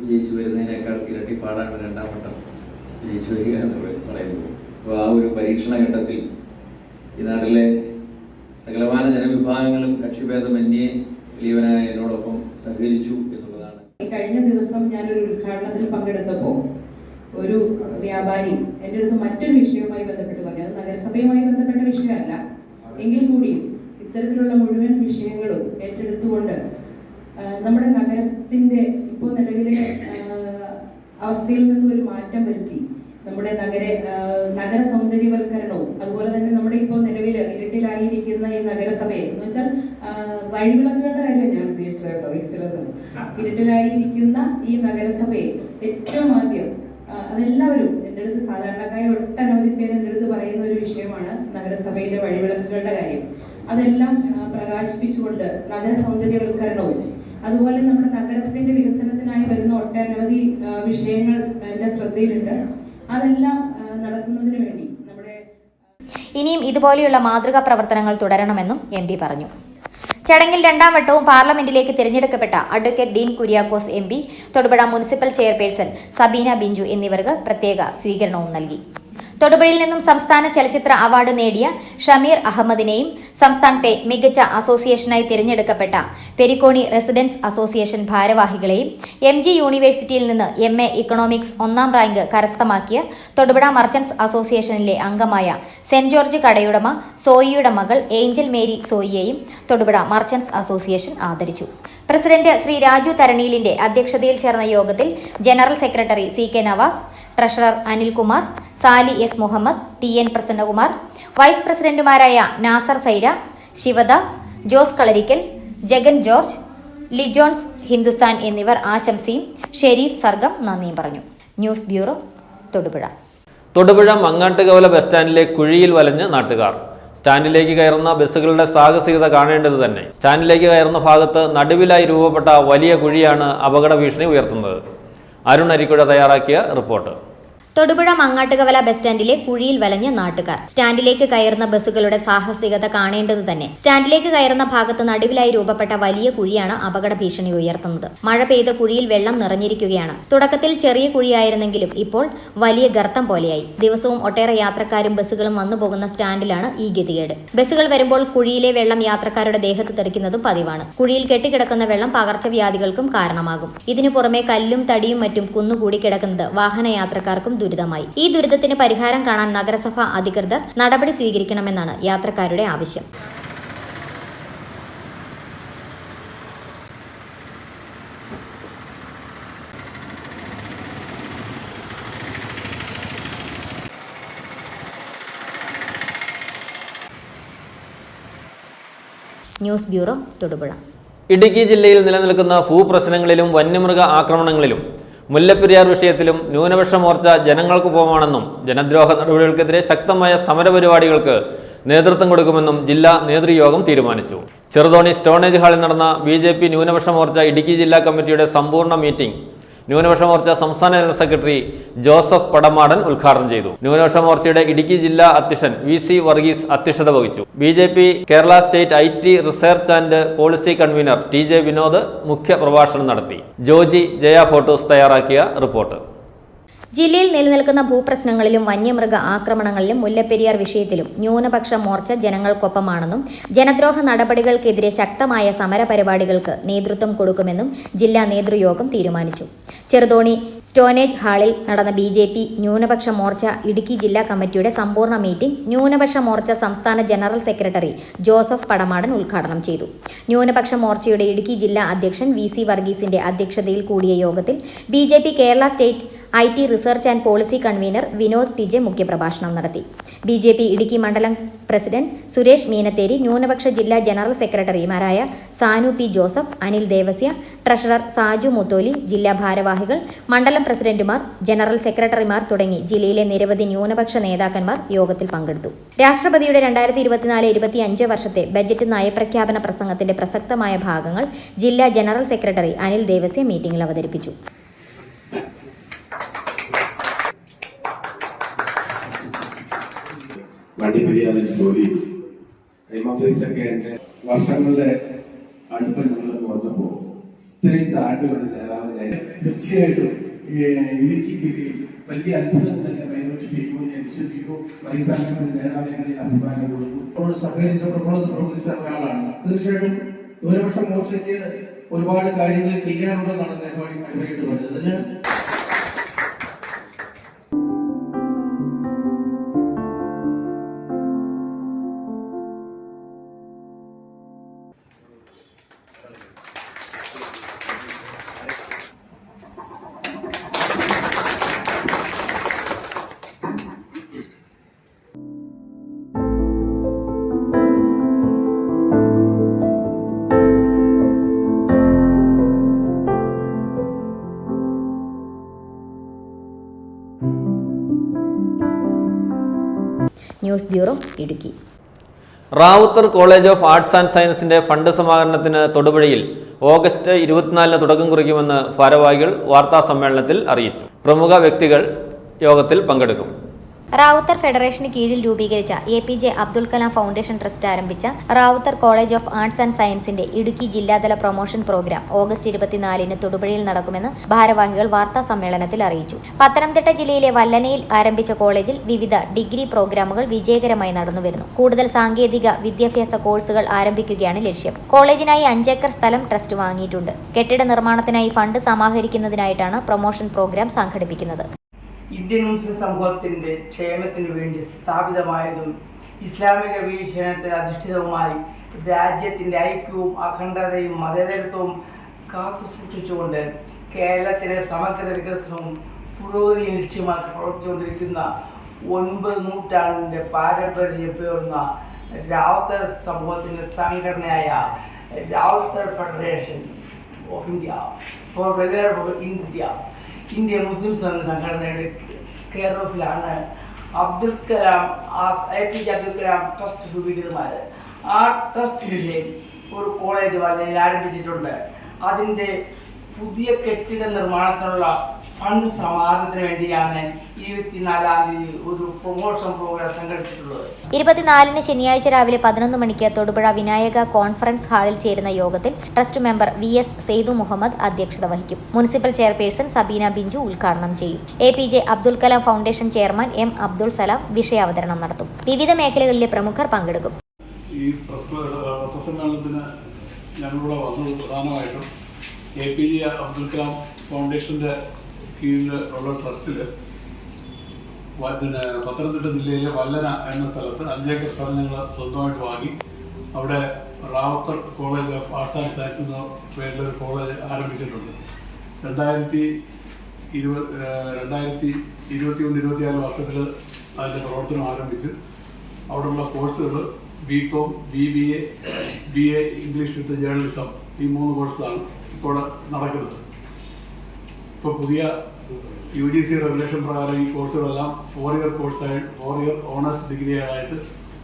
വിജയിച്ചു വരുന്നതിനേക്കാൾ ഇരട്ടിപ്പാടാണ് രണ്ടാം വട്ടം വിജയിച്ചു വരിക എന്ന് പറയുന്നത്. അപ്പോൾ ആ ഒരു പരീക്ഷണ ഘട്ടത്തിൽ ഈ നാട്ടിലെ സകലമാന ജനവിഭാഗങ്ങളും കക്ഷിഭേദമന്യേ വലിയവനായ എന്നോടൊപ്പം സഹകരിച്ചു എന്നുള്ളതാണ്. കഴിഞ്ഞ ദിവസം ഞാനൊരു ഉദ്ഘാടനത്തിൽ പങ്കെടുത്തപ്പോൾ ഒരു വ്യാപാരി എൻ്റെ അടുത്ത് മറ്റൊരു വിഷയവുമായി ബന്ധപ്പെട്ട് പറഞ്ഞു. അത് നഗരസഭയുമായി ബന്ധപ്പെട്ട വിഷയമല്ല, എങ്കിൽ കൂടിയും ഇത്തരത്തിലുള്ള മുഴുവൻ വിഷയങ്ങളും ഏറ്റെടുത്തുകൊണ്ട് നമ്മുടെ നഗരത്തിൻ്റെ ഇപ്പോൾ നിലവിലെ അവസ്ഥയിൽ നിന്നും ഒരു മാറ്റം വരുത്തി നമ്മുടെ നഗര സൗന്ദര്യവൽക്കരണവും അതുപോലെ തന്നെ നമ്മുടെ ഇപ്പോൾ നിലവിൽ ഇരുട്ടിലായിരിക്കുന്ന ഈ നഗരസഭയെ എന്ന് വെച്ചാൽ വഴിവിളക്കുകളുടെ കാര്യം ഞാൻ ഉദ്ദേശിച്ചത് കേട്ടോ. ഇരുട്ടിലായിരിക്കുന്ന ഈ നഗരസഭയെ ഏറ്റവും ആദ്യം അതെല്ലാവരും എൻ്റെ അടുത്ത് സാധാരണക്കായ ഒട്ടനവധി പേര് എൻ്റെ അടുത്ത് പറയുന്ന ഒരു വിഷയമാണ് നഗരസഭയിലെ വഴിവിളക്കുകളുടെ കാര്യം. അതെല്ലാം പ്രകാശിപ്പിച്ചുകൊണ്ട് നഗര സൗന്ദര്യവൽക്കരണവും അതുപോലെ നമ്മുടെ നഗരത്തിന്റെ വികസനത്തിനായി വരുന്ന ഒട്ടനവധി വിഷയങ്ങൾ എൻ്റെ ശ്രദ്ധയിലുണ്ട്. അതെല്ലാം നടത്തുന്നതിന് വേണ്ടി നമ്മുടെ ഇനിയും ഇതുപോലെയുള്ള മാതൃകാ പ്രവർത്തനങ്ങൾ തുടരണമെന്നും MP പറഞ്ഞു. ചടങ്ങിൽ രണ്ടാം വട്ടവും പാർലമെന്റിലേക്ക് തിരഞ്ഞെടുക്കപ്പെട്ട advocate Dean Kuriakose MP, Thodupuzha municipal chairperson Sabeena Binju എന്നിവർക്ക് പ്രത്യേക സ്വീകരണവും നൽകി. തൊടുപുഴയിൽ നിന്നും സംസ്ഥാന ചലച്ചിത്ര അവാർഡ് നേടിയ ഷമീർ അഹമ്മദിനെയും സംസ്ഥാനത്തെ മികച്ച അസോസിയേഷനായി തിരഞ്ഞെടുക്കപ്പെട്ട പെരിക്കോണി റെസിഡൻസ് അസോസിയേഷൻ ഭാരവാഹികളെയും MG യൂണിവേഴ്സിറ്റിയിൽ നിന്ന് MA ഇക്കണോമിക്സ് 1ാം റാങ്ക് കരസ്ഥമാക്കിയ തൊടുപുഴ മർച്ചന്റ്സ് അസോസിയേഷനിലെ അംഗമായ സെന്റ് ജോർജ് കടയുടമ സോയിയുടെ മകൾ ഏഞ്ചൽ മേരി സോയിയെയും തൊടുപുഴ മർച്ചന്റ്സ് അസോസിയേഷൻ ആദരിച്ചു. പ്രസിഡന്റ് ശ്രീ രാജു തരണീലിന്റെ അധ്യക്ഷതയിൽ ചേർന്ന യോഗത്തിൽ general secretary CK Navas, treasurer Anilkumar, Sali S Muhammad, TN Prasannakumar, vice പ്രസിഡന്റുമാരായ നാസർ സൈര, ശിവദാസ്, ജോസ് കളരിക്കൽ, ജഗൻ ജോർജ്, ലിജോൺസ് ഹിന്ദുസ്ഥാൻ എന്നിവർ ആശംസയും ഷെരീഫ് സർഗം നന്ദിയും പറഞ്ഞു. News bureau, Thodupuzha. Thodupuzha Mangattukavala bus സ്റ്റാൻഡിലെ കുഴിയിൽ വലഞ്ഞ് നാട്ടുകാർ. സ്റ്റാൻഡിലേക്ക് കയറുന്ന ബസ്സുകളുടെ സാഹസികത കാണേണ്ടത് തന്നെ. സ്റ്റാൻഡിലേക്ക് കയറുന്ന ഭാഗത്ത് നടുവിലായി രൂപപ്പെട്ട വലിയ കുഴിയാണ് അപകട ഭീഷണി ഉയർത്തുന്നത്. അരുൺ അരിക്കുഴ തയ്യാറാക്കിയ റിപ്പോർട്ട്. തൊടുപുഴ മങ്ങാട്ടുകവല ബസ് സ്റ്റാൻഡിലെ കുഴിയിൽ വലഞ്ഞ നാട്ടുകാർ. സ്റ്റാൻഡിലേക്ക് കയറുന്ന ബസ്സുകളുടെ സാഹസികത കാണേണ്ടത് തന്നെ. സ്റ്റാൻഡിലേക്ക് കയറുന്ന ഭാഗത്ത് നടുവിലായി രൂപപ്പെട്ട വലിയ കുഴിയാണ് അപകട ഭീഷണി ഉയർത്തുന്നത്. മഴ പെയ്ത കുഴിയിൽ വെള്ളം നിറഞ്ഞിരിക്കുകയാണ്. തുടക്കത്തിൽ ചെറിയ കുഴിയായിരുന്നെങ്കിലും ഇപ്പോൾ വലിയ ഗർത്തം പോലെയായി. ദിവസവും ഒട്ടേറെ യാത്രക്കാരും ബസ്സുകളും വന്നു പോകുന്ന സ്റ്റാൻഡിലാണ് ഈ ഗതികേട്. ബസ്സുകൾ വരുമ്പോൾ കുഴിയിലെ വെള്ളം യാത്രക്കാരുടെ ദേഹത്ത് തെറിക്കുന്നതും പതിവാണ്. കുഴിയിൽ കെട്ടിക്കിടക്കുന്ന വെള്ളം പകർച്ചവ്യാധികൾക്കും കാരണമാകും. ഇതിനു പുറമെ കല്ലും തടിയും മറ്റും കുന്നുകൂടി കിടക്കുന്നത് വാഹനയാത്രക്കാർക്കും ദുരിതമായി. ഈ ദുരിതത്തിന് പരിഹാരം കാണാൻ നഗരസഭ അധികൃതർ നടപടി സ്വീകരിക്കണമെന്നാണ് യാത്രക്കാരുടെ ആവശ്യം. News bureau, Thodupuzha. ഇടുക്കി ജില്ലയിൽ നിലനിൽക്കുന്ന ഭൂപ്രശ്നങ്ങളിലും വന്യമൃഗ ആക്രമണങ്ങളിലും മുല്ലപ്പെരിയാർ വിഷയത്തിലും ന്യൂനപക്ഷ മോർച്ച ജനങ്ങൾക്കൊപ്പമാണെന്നും ജനദ്രോഹ നടപടികൾക്കെതിരെ ശക്തമായ സമരപരിപാടികൾക്ക് നേതൃത്വം കൊടുക്കുമെന്നും ജില്ലാ നേതൃയോഗം തീരുമാനിച്ചു. ചെറുതോണി സ്റ്റോണേജ് ഹാളിൽ നടന്ന BJP ന്യൂനപക്ഷ മോർച്ച ഇടുക്കി ജില്ലാ കമ്മിറ്റിയുടെ സമ്പൂർണ്ണ മീറ്റിംഗ് ന്യൂനപക്ഷ മോർച്ച സംസ്ഥാന ജനറൽ സെക്രട്ടറി ജോസഫ് പടമാടൻ ഉദ്ഘാടനം ചെയ്തു. ന്യൂനപക്ഷ മോർച്ചയുടെ ഇടുക്കി ജില്ലാ അധ്യക്ഷൻ VC വർഗീസ് അധ്യക്ഷത വഹിച്ചു. BJP Kerala state IT research and policy convener TJ Vinod മുഖ്യ പ്രഭാഷണം നടത്തി. ജോജി ജയ ഫോട്ടോസ് തയ്യാറാക്കിയ റിപ്പോർട്ട്. ജില്ലയിൽ നിലനിൽക്കുന്ന ഭൂപ്രശ്നങ്ങളിലും വന്യമൃഗ ആക്രമണങ്ങളിലും മുല്ലപ്പെരിയാർ വിഷയത്തിലും ന്യൂനപക്ഷ മോർച്ച ജനങ്ങൾക്കൊപ്പമാണെന്നും ജനദ്രോഹ നടപടികൾക്കെതിരെ ശക്തമായ സമരപരിപാടികൾക്ക് നേതൃത്വം കൊടുക്കുമെന്നും ജില്ലാ നേതൃയോഗം തീരുമാനിച്ചു. ചെറുതോണി സ്റ്റോനേജ് ഹാളിൽ നടന്ന BJP ന്യൂനപക്ഷ മോർച്ച ഇടുക്കി ജില്ലാ കമ്മിറ്റിയുടെ സമ്പൂർണ്ണ മീറ്റിംഗ് ന്യൂനപക്ഷ മോർച്ച സംസ്ഥാന ജനറൽ സെക്രട്ടറി ജോസഫ് പടമാടൻ ഉദ്ഘാടനം ചെയ്തു. ന്യൂനപക്ഷ മോർച്ചയുടെ ഇടുക്കി ജില്ലാ അധ്യക്ഷൻ VC വർഗീസിന്റെ അധ്യക്ഷതയിൽ കൂടിയ യോഗത്തിൽ BJP Kerala state IT research and policy convener Vinod TJ മുഖ്യപ്രഭാഷണം നടത്തി. BJP ഇടുക്കി മണ്ഡലം പ്രസിഡന്റ് സുരേഷ് മീനത്തേരി, ന്യൂനപക്ഷ ജില്ലാ ജനറൽ സെക്രട്ടറിമാരായ സാനു P ജോസഫ്, അനിൽ ദേവസ്യ, ട്രഷറർ സാജു മുത്തോലി, ജില്ലാ ഭാരവാഹികൾ, മണ്ഡലം പ്രസിഡന്റുമാർ, ജനറൽ സെക്രട്ടറിമാർ തുടങ്ങി ജില്ലയിലെ നിരവധി ന്യൂനപക്ഷ നേതാക്കന്മാർ യോഗത്തിൽ പങ്കെടുത്തു. രാഷ്ട്രപതിയുടെ 2024-25 വർഷത്തെ ബജറ്റ് നയപ്രഖ്യാപന പ്രസംഗത്തിന്റെ പ്രസക്തമായ ഭാഗങ്ങൾ ജില്ലാ ജനറൽ സെക്രട്ടറി അനിൽ ദേവസ്യ മീറ്റിംഗിൽ അവതരിപ്പിച്ചു. വണ്ടിപ്പെരിയാറിൽ ജോലി ചെയ്തു. ക്രൈം ഓഫീസൊക്കെ എൻ്റെ വർഷങ്ങളുടെ അടുപ്പം ഞങ്ങൾ വന്നപ്പോൾ ഇത്രയും താഴ്മയുള്ള നേതാവിനെ തീർച്ചയായിട്ടും ഇടുക്കി വലിയ അത്ഭുതം തന്നെ മേലോട്ട് ചെയ്യുമെന്ന് ഞാൻ വിശ്വസിക്കുന്നു. വൈസാഖിന്റെ നേതാവിനെ അഭിപ്രായം കൊടുത്തു. സഹകരിച്ച പ്രവർത്തിച്ച ഒരാളാണ്. തീർച്ചയായിട്ടും ന്യൂനപക്ഷ മോർച്ചയ്ക്ക് ഒരുപാട് കാര്യങ്ങൾ ചെയ്യാനുണ്ടെന്നാണ് അദ്ദേഹം അഭിപ്രായമായിട്ട് പറഞ്ഞത്. News bureau Idukki. Ravuthar college of arts and സയൻസിന്റെ ഫണ്ട് സമാഹരണത്തിന് തൊടുപുഴയിൽ ഓഗസ്റ്റ് 24 തുടക്കം കുറിക്കുമെന്ന് ഭാരവാഹികൾ വാർത്താസമ്മേളനത്തിൽ അറിയിച്ചു. പ്രമുഖ വ്യക്തികൾ യോഗത്തിൽ പങ്കെടുക്കും. റാവുത്തർ ഫെഡറേഷന് കീഴിൽ രൂപീകരിച്ച APJ Abdul Kalam foundation trust ആരംഭിച്ച Rawther college of arts and സയൻസിന്റെ ഇടുക്കി ജില്ലാതല പ്രൊമോഷൻ പ്രോഗ്രാം ഓഗസ്റ്റ് 24 തൊടുപുഴയിൽ നടക്കുമെന്ന് ഭാരവാഹികൾ വാർത്താ സമ്മേളനത്തിൽ അറിയിച്ചു. പത്തനംതിട്ട ജില്ലയിലെ വല്ലനയിൽ ആരംഭിച്ച കോളേജിൽ വിവിധ ഡിഗ്രി പ്രോഗ്രാമുകൾ വിജയകരമായി നടന്നുവരുന്നു. കൂടുതൽ സാങ്കേതിക വിദ്യാഭ്യാസ കോഴ്സുകൾ ആരംഭിക്കുകയാണ് ലക്ഷ്യം. കോളേജിനായി 5 ഏക്കർ സ്ഥലം ട്രസ്റ്റ് വാങ്ങിയിട്ടുണ്ട്. കെട്ടിട നിർമ്മാണത്തിനായി ഫണ്ട് സമാഹരിക്കുന്നതിനായിട്ടാണ് പ്രൊമോഷൻ പ്രോഗ്രാം സംഘടിപ്പിക്കുന്നത്. ഇന്ത്യൻ മുസ്ലിം സമൂഹത്തിൻ്റെ ക്ഷേമത്തിനു വേണ്ടി സ്ഥാപിതമായതും ഇസ്ലാമിക വീക്ഷണത്തിൽ അധിഷ്ഠിതവുമായി രാജ്യത്തിൻ്റെ ഐക്യവും അഖണ്ഡതയും മതേതരത്വവും കാത്തു സൂക്ഷിച്ചുകൊണ്ട് കേരളത്തിലെ സമഗ്ര വികസനവും പുരോഗതിയും ലക്ഷ്യമാക്കി പ്രവർത്തിച്ചുകൊണ്ടിരിക്കുന്ന 9 നൂറ്റാണ്ടിൻ്റെ പാരമ്പര്യം പേർന്ന റാവുത്തർ സമൂഹത്തിൻ്റെ സംഘടനയായ Rawther federation of India for welfare of India Muslims എന്ന സംഘടനയുടെ കെയർ ഓഫിലാണ് APJ അബ്ദുൽ കലാം ട്രസ്റ്റ് രൂപീകൃതമായത്. ആ ട്രസ്റ്റിലെ ഒരു കോളേജ് വളരെ ആരംഭിച്ചിട്ടുണ്ട്. അതിൻ്റെ പുതിയ കെട്ടിട നിർമ്മാണത്തിനുള്ള ഫണ്ട് സമാഹരണത്തിന് വേണ്ടിയാണ് 24-ാം തീയതി ഒരു പ്രൊമോഷൻ പ്രോഗ്രാം സംഘടിപ്പിച്ചിട്ടുള്ളത്. 24-ന് ശനിയാഴ്ച രാവിലെ 11 മണിക്ക് തൊടുപുഴ വിനായക കോൺഫറൻസ് ഹാളിൽ ചേരുന്ന യോഗത്തിൽ trust member VS Saithu Muhammad അധ്യക്ഷത വഹിക്കും. മുനിസിപ്പൽ ചെയർപേഴ്സൺ സബീന ബിഞ്ചു ഉദ്ഘാടനം ചെയ്യും. APJ Abdul Kalam foundation chairman M Abdul Salam വിഷയാവതരണം നടത്തും. വിവിധ മേഖലകളിലെ പ്രമുഖർ പങ്കെടുക്കും. ഈ പത്രസമ്മേളനത്തിന് ഞങ്ങളിവിടെ വന്നത് പ്രധാനമായിട്ടും APJ അബ്ദുൽ കലാം ഫൗണ്ടേഷൻ്റെ കീഴിൽ ഉള്ള ട്രസ്റ്റിൽ പത്തനംതിട്ട ജില്ലയിലെ വല്ലന എന്ന സ്ഥലത്ത് 5 ഏക്കർ സ്ഥലം ഞങ്ങൾ സ്വന്തമായിട്ട് വാങ്ങി അവിടെ Ravuthar college of arts and science എന്ന പേരിലൊരു കോളേജ് ആരംഭിച്ചിട്ടുണ്ട്. 2021-24 വർഷത്തിൽ അതിൻ്റെ പ്രവർത്തനം ആരംഭിച്ച് അവിടെയുള്ള കോഴ്സുകൾ BCom, BBA, BA English with journalism ഈ 3 കോഴ്സാണ് ഇപ്പോൾ നടക്കുന്നത്. ഇപ്പോൾ പുതിയ UGC റെഗുലേഷൻ പ്രകാരം ഈ കോഴ്സുകളെല്ലാം 4 ഇയർ കോഴ്സായി 4 ഇയർ ഓണേഴ്സ് ഡിഗ്രിയായിട്ട്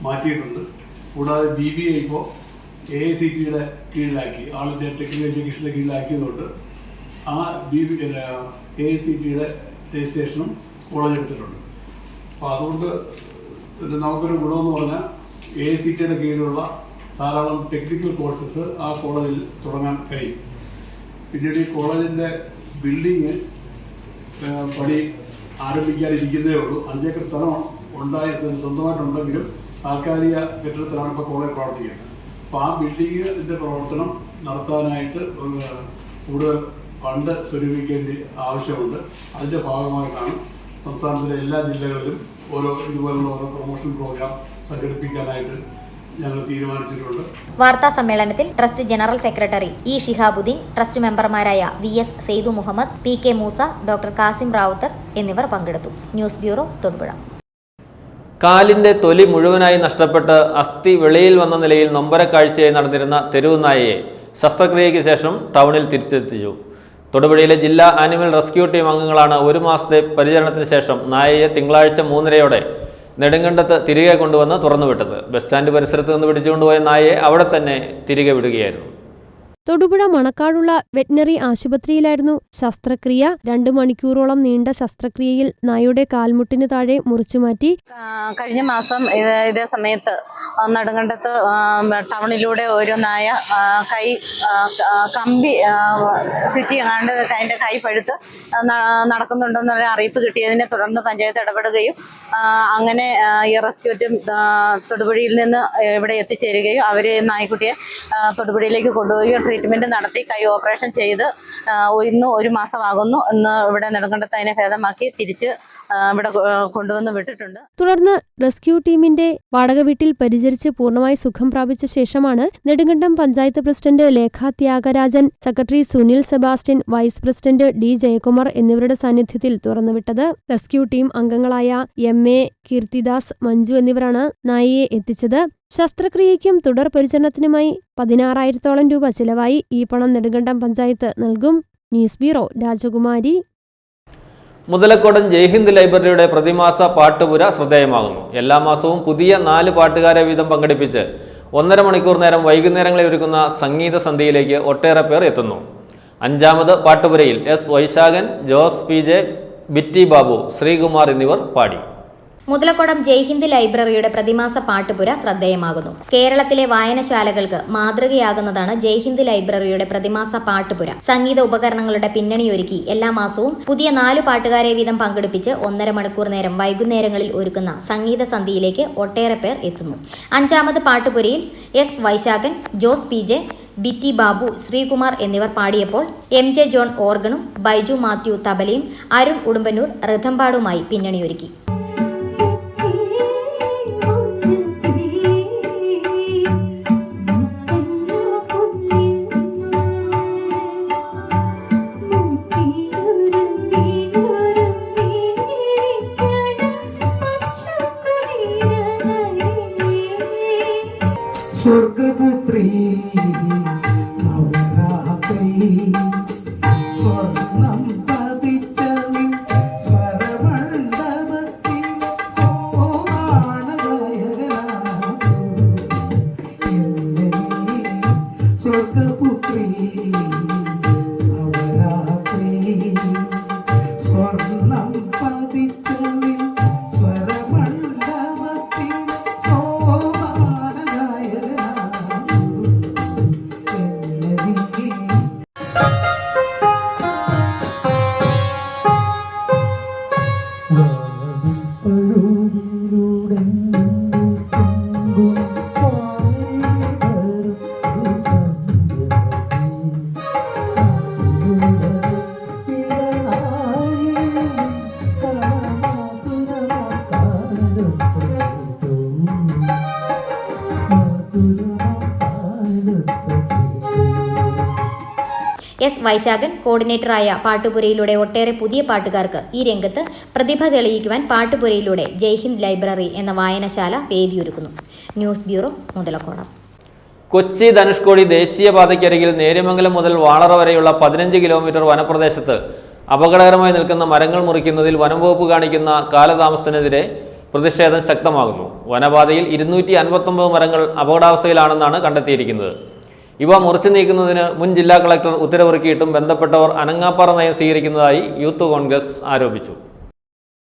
മാറ്റിയിട്ടുണ്ട്. കൂടാതെ BBA ഇപ്പോൾ AICTEയുടെ കീഴിലാക്കി, ആൾ ഇന്ത്യ ടെക്നിക്കൽ എഡ്യൂക്കേഷൻ്റെ കീഴിലാക്കിയതുകൊണ്ട് ആ AICTEയുടെ രജിസ്ട്രേഷനും കോളേജ് എടുത്തിട്ടുണ്ട്. അപ്പോൾ അതുകൊണ്ട് നമുക്കൊരു ഗുണമെന്ന് പറഞ്ഞാൽ AICTEയുടെ കീഴിലുള്ള ധാരാളം ടെക്നിക്കൽ കോഴ്സസ് ആ കോളേജിൽ തുടങ്ങാൻ കഴിയും. പിന്നീട് ഈ കോളേജിൻ്റെ ബിൽഡിങ് പണി ആരംഭിക്കാനിരിക്കുന്നതേ ഉള്ളൂ. 5 ഏക്കർ സ്ഥലം സ്വന്തമായിട്ടുണ്ടെങ്കിലും താൽക്കാലിക കെട്ടിടത്തിലാണ് ഇപ്പോൾ കോളേജ് പ്രവർത്തിക്കുന്നത്. അപ്പോൾ ആ ബിൽഡിങ്ങിൻ്റെ പ്രവർത്തനം നടത്താനായിട്ട് കൂടുതൽ ഫണ്ട് സ്വരൂപിക്കേണ്ട ആവശ്യമുണ്ട്. അതിൻ്റെ ഭാഗമായിട്ടാണ് സംസ്ഥാനത്തിലെ എല്ലാ ജില്ലകളിലും ഇതുപോലുള്ള ഓരോ പ്രൊമോഷൻ പ്രോഗ്രാം സംഘടിപ്പിക്കാനായിട്ട് ഞങ്ങൾ തീരുമാനിച്ചിട്ടുണ്ട്. വാർത്താ സമ്മേളനത്തിൽ trust general secretary E Shihabuddin, trust മെമ്പർമാരായ VS Saithu Muhammad, PK Moosa, doctor Kasim Rawther എന്നിവർ പങ്കെടുത്തു. News bureau Thodupuzha. കാലിന്റെ തൊലി മുഴുവനായി നഷ്ടപ്പെട്ട് അസ്ഥി വെളിയിൽ വന്ന നിലയിൽ നൊമ്പരക്കാഴ്ചയായി നടന്നിരുന്ന തെരുവ് നായയെ ശസ്ത്രക്രിയയ്ക്ക് ശേഷം ടൗണിൽ തിരിച്ചെത്തിച്ചു. തൊടുപുഴയിലെ ജില്ലാ ആനിമൽ റെസ്ക്യൂ ടീം അംഗങ്ങളാണ് 1 മാസത്തെ പരിചരണത്തിന് ശേഷം നായയെ തിങ്കളാഴ്ച 3:30 നെടുങ്കണ്ടത്ത് തിരികെ കൊണ്ടുവന്ന് തുറന്നുവിട്ടത്. ബസ് സ്റ്റാൻഡ് പരിസരത്ത് നിന്ന് പിടിച്ചുകൊണ്ടുപോയ നായയെ അവിടെ തന്നെ തിരികെ വിടുകയായിരുന്നു. തൊടുപുഴ മണക്കാടുള്ള വെറ്റിനറി ആശുപത്രിയിലായിരുന്നു ശസ്ത്രക്രിയ. 2 മണിക്കൂറോളം നീണ്ട ശസ്ത്രക്രിയയിൽ നായയുടെ കാൽമുട്ടിന് താഴെ മുറിച്ചുമാറ്റി. കഴിഞ്ഞ മാസം ഇതേ സമയത്ത് നെടുങ്കണ്ടത്ത് ടൗണിലൂടെ ഒരു നായ കൈ കമ്പി ചുറ്റിയങ്ങാണ്ട് അതിൻ്റെ കൈ പഴുത്ത് നടക്കുന്നുണ്ടെന്നുള്ള അറിയിപ്പ് കിട്ടിയതിനെ തുടർന്ന് പഞ്ചായത്ത് ഇടപെടുകയും അങ്ങനെ ഈ റെസ്ക്യൂ ടീം തൊടുപുഴയിൽ നിന്ന് ഇവിടെ എത്തിച്ചേരുകയും അവർ നായ്ക്കുട്ടിയെ തൊടുപുഴയിലേക്ക് കൊണ്ടുപോവുകയും ട്രീറ്റ്മെൻറ്റ് നടത്തി കൈ ഓപ്പറേഷൻ ചെയ്ത് ഇന്ന് 1 മാസമാകുന്നു. ഇന്ന് ഇവിടെ നെടുങ്കണ്ടത്ത് അതിനെ ഭേദമാക്കി തിരിച്ച് ഇവിടെ കൊണ്ടുവന്ന് വിട്ടിട്ടുണ്ട്. തുടർന്ന് റെസ്ക്യൂ ടീമിന്റെ വാടക വീട്ടിൽ പരിചരിച്ച് പൂർണ്ണമായി സുഖം പ്രാപിച്ച ശേഷമാണ് Nedumkandam panchayat president Lekha Thyagarajan, secretary Sunil Sebastian, vice president D Jayakumar എന്നിവരുടെ സാന്നിധ്യത്തിൽ തുറന്നുവിട്ടത്. റെസ്ക്യൂ ടീം അംഗങ്ങളായ MA കീർത്തിദാസ്, മഞ്ജു എന്നിവരാണ് നായയെ എത്തിച്ചത്. ശസ്ത്രക്രിയയ്ക്കും തുടർ പരിചരണത്തിനുമായി 16,000-ഓളം രൂപ ചിലവായി. ഈ പണം നെടുങ്കണ്ടം പഞ്ചായത്ത് നൽകും. ന്യൂസ് ബ്യൂറോ, രാജകുമാരി. മുതലക്കോടൻ ജയ്ഹിന്ദ് ലൈബ്രറിയുടെ പ്രതിമാസ പാട്ടുപുര ശ്രദ്ധേയമാകുന്നു. എല്ലാ മാസവും പുതിയ 4 പാട്ടുകാരെ വീതം പങ്കെടുപ്പിച്ച് 1.5 മണിക്കൂർ നേരം വൈകുന്നേരങ്ങളിൽ ഒരുക്കുന്ന സംഗീത സന്ധ്യയിലേക്ക് ഒട്ടേറെ പേർ എത്തുന്നു. 5ാമത് പാട്ടുപുരയിൽ S വൈശാഖൻ, ജോസ് PJ, ബിറ്റി ബാബു, ശ്രീകുമാർ എന്നിവർ പാടി. മുതലക്കോടം ജയ്ഹിന്ദ് ലൈബ്രറിയുടെ പ്രതിമാസ പാട്ടുപുര ശ്രദ്ധേയമാകുന്നു. കേരളത്തിലെ വായനശാലകൾക്ക് മാതൃകയാകുന്നതാണ് ജയ്ഹിന്ദ് ലൈബ്രറിയുടെ പ്രതിമാസ പാട്ടുപുര. സംഗീത ഉപകരണങ്ങളുടെ പിന്നണിയൊരുക്കി എല്ലാ മാസവും പുതിയ 4 പാട്ടുകാരെ വീതം പങ്കെടുപ്പിച്ച് 1.5 മണിക്കൂർ നേരം വൈകുന്നേരങ്ങളിൽ ഒരുക്കുന്ന സംഗീത സന്ധ്യയിലേക്ക് ഒട്ടേറെ പേർ എത്തുന്നു. 5ാമത് പാട്ടുപുരയിൽ S വൈശാഖൻ, ജോസ് PJ, ബിറ്റി ബാബു, ശ്രീകുമാർ എന്നിവർ പാടിയപ്പോൾ MJ ജോൺ ഓർഗണും ബൈജു മാത്യു തബലയും അരുൺ ഉടുമ്പന്നൂർ റിഥംപാടുമായി പിന്നണിയൊരുക്കി. സ്വർഗപുത്രീ നവരാത്രി സ്വർണം പതിച്ച സ്വരമണ്ഡപത്തിൽ സ്വർഗപുത്രീ നവരാത്രി സ്വർണം പതിച്ച S വൈശാഖൻ കോർഡിനേറ്ററായ പാട്ടുപുരയിലൂടെ ഒട്ടേറെ പുതിയ പാട്ടുകാർക്ക് ഈ രംഗത്ത് പ്രതിഭ തെളിയിക്കുവാൻ പാട്ടുപുരയിലൂടെ ജയ്ഹിന്ദ് ലൈബ്രറി എന്ന വായനശാല വേദിയൊരുക്കുന്നു. News bureau, Muthalakodam. കൊച്ചി ധനുഷ്കോടി ദേശീയപാതയ്ക്കരികിൽ നേര്യമംഗലം മുതൽ വാളറ വരെയുള്ള 15 കിലോമീറ്റർ വനപ്രദേശത്ത് അപകടകരമായി നിൽക്കുന്ന മരങ്ങൾ മുറിക്കുന്നതിൽ വനംവകുപ്പ് കാണിക്കുന്ന കാലതാമസത്തിനെതിരെ പ്രതിഷേധം ശക്തമാകുന്നു. വനപാതയിൽ 259 മരങ്ങൾ അപകടാവസ്ഥയിലാണെന്നാണ് കണ്ടെത്തിയിരിക്കുന്നത്. ഇവ മുറിച്ചു നീക്കുന്നതിന് മുൻ ജില്ലാ കളക്ടർ ഉത്തരവിറക്കിയിട്ടും ബന്ധപ്പെട്ടവർ അനങ്ങാപ്പാറ നയം സ്വീകരിക്കുന്നതായി യൂത്ത് കോൺഗ്രസ് ആരോപിച്ചു.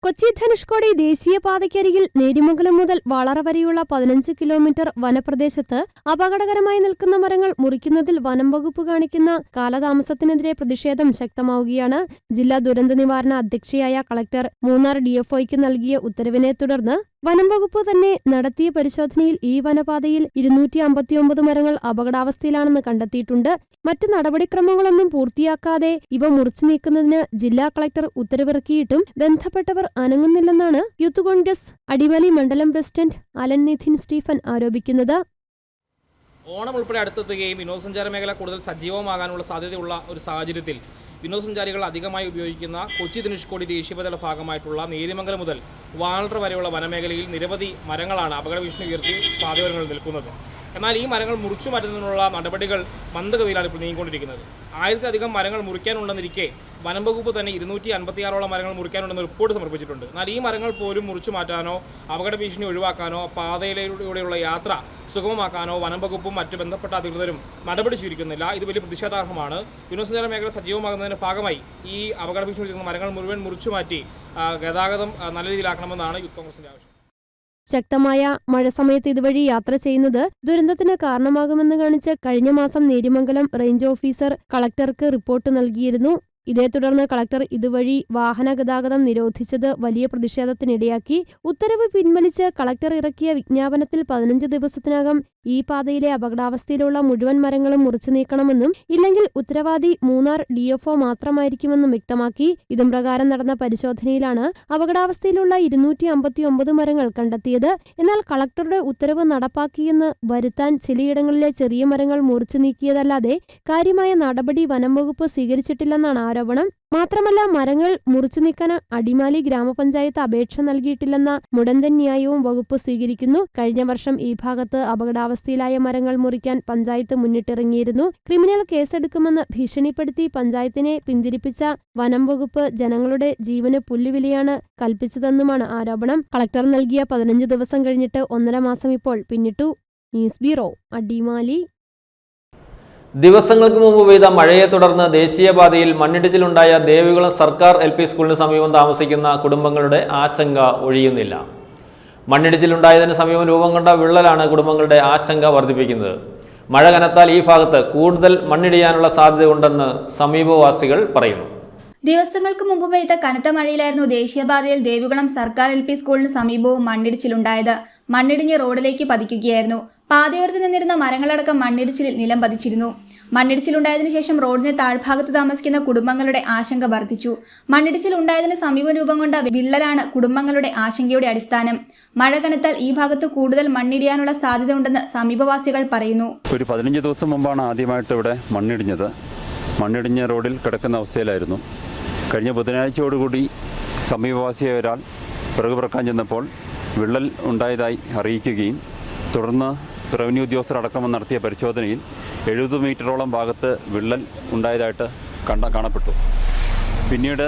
കൊച്ചി ധനുഷ്കോടി ദേശീയപാതയ്ക്കരികിൽ നേര്യമംഗലം മുതൽ വളറ വരെയുള്ള 15 കിലോമീറ്റർ വനപ്രദേശത്ത് അപകടകരമായി നിൽക്കുന്ന മരങ്ങൾ മുറിക്കുന്നതിൽ വനം വകുപ്പ് കാണിക്കുന്ന കാലതാമസത്തിനെതിരെ പ്രതിഷേധം ശക്തമാവുകയാണ്. ജില്ലാ ദുരന്ത നിവാരണ അധ്യക്ഷയായ കളക്ടർ മൂന്നാർ DFOയ്ക്ക് നൽകിയ ഉത്തരവിനെ തുടർന്ന് വനം വകുപ്പ് തന്നെ നടത്തിയ പരിശോധനയിൽ ഈ വനപാതയിൽ 259 മരങ്ങൾ അപകടാവസ്ഥയിലാണെന്ന് കണ്ടെത്തിയിട്ടുണ്ട്. മറ്റ് നടപടിക്രമങ്ങളൊന്നും പൂർത്തിയാക്കാതെ ഇവ മുറിച്ചു നീക്കുന്നതിന് ജില്ലാ കളക്ടർ ഉത്തരവിറക്കിയിട്ടും ബന്ധപ്പെട്ടവർ അനങ്ങുന്നില്ലെന്നാണ് യൂത്ത് കോൺഗ്രസ് അടിമാലി മണ്ഡലം പ്രസിഡന്റ് അലൻ നിധിൻ സ്റ്റീഫൻ ആരോപിക്കുന്നത്. ഓണം ഉൾപ്പെടെ അടുത്തെത്തുകയും വിനോദസഞ്ചാര മേഖല കൂടുതൽ സജീവമാകാനുള്ള സാധ്യതയുള്ള ഒരു സാഹചര്യത്തിൽ വിനോദസഞ്ചാരികൾ അധികമായി ഉപയോഗിക്കുന്ന കൊച്ചി ധനുഷ്കോടി ദേശീയപാതയുടെ ഭാഗമായിട്ടുള്ള നേര്യമംഗലം മുതൽ വാളറ വരെയുള്ള വനമേഖലയിൽ നിരവധി മരങ്ങളാണ് അപകട ഭീഷണി ഉയർത്തി പാതയോരങ്ങളിൽ നിൽക്കുന്നത്. എന്നാൽ ഈ മരങ്ങൾ മുറിച്ചു മാറ്റുന്നതിനുള്ള നടപടികൾ മന്ദഗതിയിലാണ് ഇപ്പോൾ നീങ്ങിക്കൊണ്ടിരിക്കുന്നത്. 1000-ലധികം മരങ്ങൾ മുറിക്കാനുണ്ടെന്നിരിക്കെ വനം വകുപ്പ് തന്നെ 256ഓളം മരങ്ങൾ മുറിക്കാനുണ്ടെന്ന് റിപ്പോർട്ട് സമർപ്പിച്ചിട്ടുണ്ട്. എന്നാൽ ഈ മരങ്ങൾ പോലും മുറിച്ചു മാറ്റാനോ അപകട ഭീഷണി ഒഴിവാക്കാനോ പാതയിലൂടെയുള്ള യാത്ര സുഗമമാക്കാനോ വനം വകുപ്പും മറ്റ് ബന്ധപ്പെട്ട അധികൃതരും നടപടി സ്വീകരിക്കുന്നില്ല. ഇത് വലിയ പ്രതിഷേധാർഹമാണ്. വിനോദസഞ്ചാര മേഖല സജീവമാകുന്നതിൻ്റെ ഭാഗമായി ഈ അപകട ഭീഷണി ഉയർത്തുന്ന മരങ്ങൾ മുഴുവൻ മുറിച്ചു മാറ്റി ഗതാഗതം നല്ല രീതിയിലാക്കണമെന്നാണ് യൂത്ത് കോൺഗ്രസിൻ്റെ ആവശ്യം. ശക്തമായ മഴ സമയത്ത് ഇതുവഴി യാത്ര ചെയ്യുന്നത് ദുരന്തത്തിന് കാരണമാകുമെന്ന് കാണിച്ച് കഴിഞ്ഞ മാസം നേര്യമംഗലം റേഞ്ച് ഓഫീസർ കളക്ടർക്ക് റിപ്പോർട്ട് നൽകിയിരുന്നു. ഇതേ തുടർന്ന് കളക്ടർ ഇതുവഴി വാഹന ഗതാഗതം നിരോധിച്ചത് വലിയ പ്രതിഷേധത്തിനിടയാക്കി. ഉത്തരവ് പിൻവലിച്ച് കളക്ടർ ഇറക്കിയ വിജ്ഞാപനത്തിൽ 15 ദിവസത്തിനകം ഈ പാതയിലെ അപകടാവസ്ഥയിലുള്ള മുഴുവൻ മരങ്ങളും മുറിച്ചു നീക്കണമെന്നും ഇല്ലെങ്കിൽ ഉത്തരവാദി മൂന്നാർ DFO മാത്രമായിരിക്കുമെന്നും വ്യക്തമാക്കി. ഇതും പ്രകാരം നടന്ന പരിശോധനയിലാണ് അപകടാവസ്ഥയിലുള്ള 259 മരങ്ങൾ കണ്ടെത്തിയത്. എന്നാൽ കളക്ടറുടെ ഉത്തരവ് നടപ്പാക്കിയെന്ന് വരുത്താൻ ചിലയിടങ്ങളിലെ ചെറിയ മരങ്ങൾ മുറിച്ചു നീക്കിയതല്ലാതെ കാര്യമായ നടപടി വനം വകുപ്പ് സ്വീകരിച്ചിട്ടില്ലെന്നാണ് ആരോപണം. മാത്രമല്ല മരങ്ങൾ മുറിച്ചു നീക്കാൻ അടിമാലി ഗ്രാമപഞ്ചായത്ത് അപേക്ഷ നൽകിയിട്ടില്ലെന്ന മുടന്തൻ ന്യായവും വകുപ്പ് സ്വീകരിക്കുന്നു. കഴിഞ്ഞ വർഷം ഈ ഭാഗത്ത് അപകടാവസ്ഥയിലായ മരങ്ങൾ മുറിക്കാൻ പഞ്ചായത്ത് മുന്നിട്ടിറങ്ങിയിരുന്നു. ക്രിമിനൽ കേസെടുക്കുമെന്ന് ഭീഷണിപ്പെടുത്തി പഞ്ചായത്തിനെ പിന്തിരിപ്പിച്ച വനം വകുപ്പ് ജനങ്ങളുടെ ജീവന് പുല്ലുവിലയാണ് കൽപ്പിച്ചതെന്നുമാണ് ആരോപണം. കളക്ടർ നൽകിയ 15 ദിവസം കഴിഞ്ഞിട്ട് 1.5 മാസം ഇപ്പോൾ പിന്നിട്ടു. News bureau, Adimali. ദിവസങ്ങൾക്ക് മുമ്പ് പെയ്ത മഴയെ തുടർന്ന് ദേശീയപാതയിൽ മണ്ണിടിച്ചിലുണ്ടായ ദേവികുളം സർക്കാർ LP സ്കൂളിന് സമീപം താമസിക്കുന്ന കുടുംബങ്ങളുടെ ആശങ്ക ഒഴിയുന്നില്ല. മണ്ണിടിച്ചിലുണ്ടായതിന് സമീപം രൂപം കൊണ്ട വിള്ളലാണ് കുടുംബങ്ങളുടെ ആശങ്ക വർദ്ധിപ്പിക്കുന്നത്. മഴ കനത്താൽ ഈ ഭാഗത്ത് കൂടുതൽ മണ്ണിടിയാനുള്ള സാധ്യതയുണ്ടെന്ന് സമീപവാസികൾ പറയുന്നു. ദിവസങ്ങൾക്ക് മുമ്പ് പെയ്ത കനത്ത മഴയിലായിരുന്നു ദേശീയപാതയിൽ ദേവികുളം സർക്കാർ LP സ്കൂളിന് സമീപവും മണ്ണിടിച്ചിലുണ്ടായത്. മണ്ണിടിഞ്ഞ് റോഡിലേക്ക് പതിക്കുകയായിരുന്നു. പാതയോരത്ത് നിന്നിരുന്ന മരങ്ങളടക്കം മണ്ണിടിച്ചിലിൽ നിലം പതിച്ചിരുന്നു. മണ്ണിടിച്ചിലുണ്ടായതിനു ശേഷം റോഡിന് താഴ്ഭാഗത്ത് താമസിക്കുന്ന കുടുംബങ്ങളുടെ ആശങ്ക വർദ്ധിച്ചു. മണ്ണിടിച്ചിലുണ്ടായതിന് സമീപം രൂപം കൊണ്ട വിള്ളലാണ് കുടുംബങ്ങളുടെ ആശങ്കയുടെ അടിസ്ഥാനം. മഴ കനത്താൽ ഈ ഭാഗത്ത് കൂടുതൽ മണ്ണിടിയാനുള്ള സാധ്യത ഉണ്ടെന്ന് സമീപവാസികൾ പറയുന്നു. ഒരു 15 ദിവസം മുമ്പാണ് ആദ്യമായിട്ട് ഇവിടെ മണ്ണിടിഞ്ഞത്. മണ്ണിടിഞ്ഞ റോഡിൽ കിടക്കുന്ന അവസ്ഥയിലായിരുന്നു. കഴിഞ്ഞ ബുധനാഴ്ചയോടുകൂടി സമീപവാസിയായ ഒരാൾ പിറകുപിറക്കാൻ ചെന്നപ്പോൾ വിള്ളൽ ഉണ്ടായതായി അറിയിക്കുകയും തുടർന്ന് റവന്യൂ ഉദ്യോഗസ്ഥരടക്കം നടത്തിയ പരിശോധനയിൽ 70 മീറ്ററോളം ഭാഗത്ത് വിള്ളൽ ഉണ്ടായതായിട്ട് കാണപ്പെട്ടു. പിന്നീട്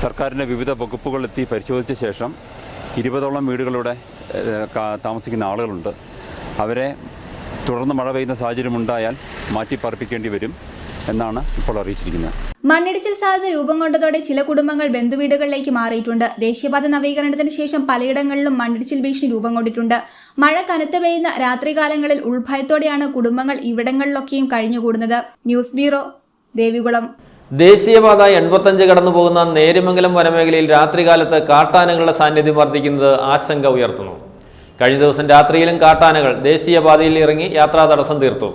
സർക്കാരിൻ്റെ വിവിധ വകുപ്പുകളെത്തി പരിശോധിച്ച ശേഷം 20ഓളം വീടുകളുടെ താമസിക്കുന്ന ആളുകളുണ്ട്. അവരെ തുടർന്ന് മഴ പെയ്യുന്ന സാഹചര്യം ഉണ്ടായാൽ മാറ്റിപ്പാർപ്പിക്കേണ്ടി വരും എന്നാണ് ഇപ്പോൾ അറിയിച്ചിരിക്കുന്നത്. മണ്ണിടിച്ചിൽ സാധ്യത രൂപം കൊണ്ടതോടെ ചില കുടുംബങ്ങൾ ബന്ധുവീടുകളിലേക്ക് മാറിയിട്ടുണ്ട്. ദേശീയപാത നവീകരണത്തിന് ശേഷം പലയിടങ്ങളിലും മണ്ണിടിച്ചിൽ ഭീഷണി രൂപം കൊണ്ടിട്ടുണ്ട്. മഴ കനത്ത് പെയ്യുന്ന രാത്രികാലങ്ങളിൽ ഉൾഭയത്തോടെയാണ് കുടുംബങ്ങൾ ഇവിടങ്ങളിലൊക്കെയും കഴിഞ്ഞുകൂടുന്നത്. News bureau, Devikulam. ദേശീയപാത 85 കടന്നു പോകുന്ന നേര്യമംഗലം വനമേഖലയിൽ രാത്രികാലത്ത് കാട്ടാനകളുടെ സാന്നിധ്യം വർദ്ധിക്കുന്നത് ആശങ്ക ഉയർത്തുന്നു. കഴിഞ്ഞ ദിവസം രാത്രിയിലും കാട്ടാനകൾ ദേശീയപാതയിൽ ഇറങ്ങി യാത്രാ തടസ്സം തീർത്തു.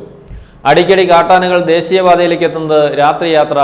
അടിക്കടി കാട്ടാനകൾ ദേശീയപാതയിലേക്ക് എത്തുന്നത് രാത്രിയാത്ര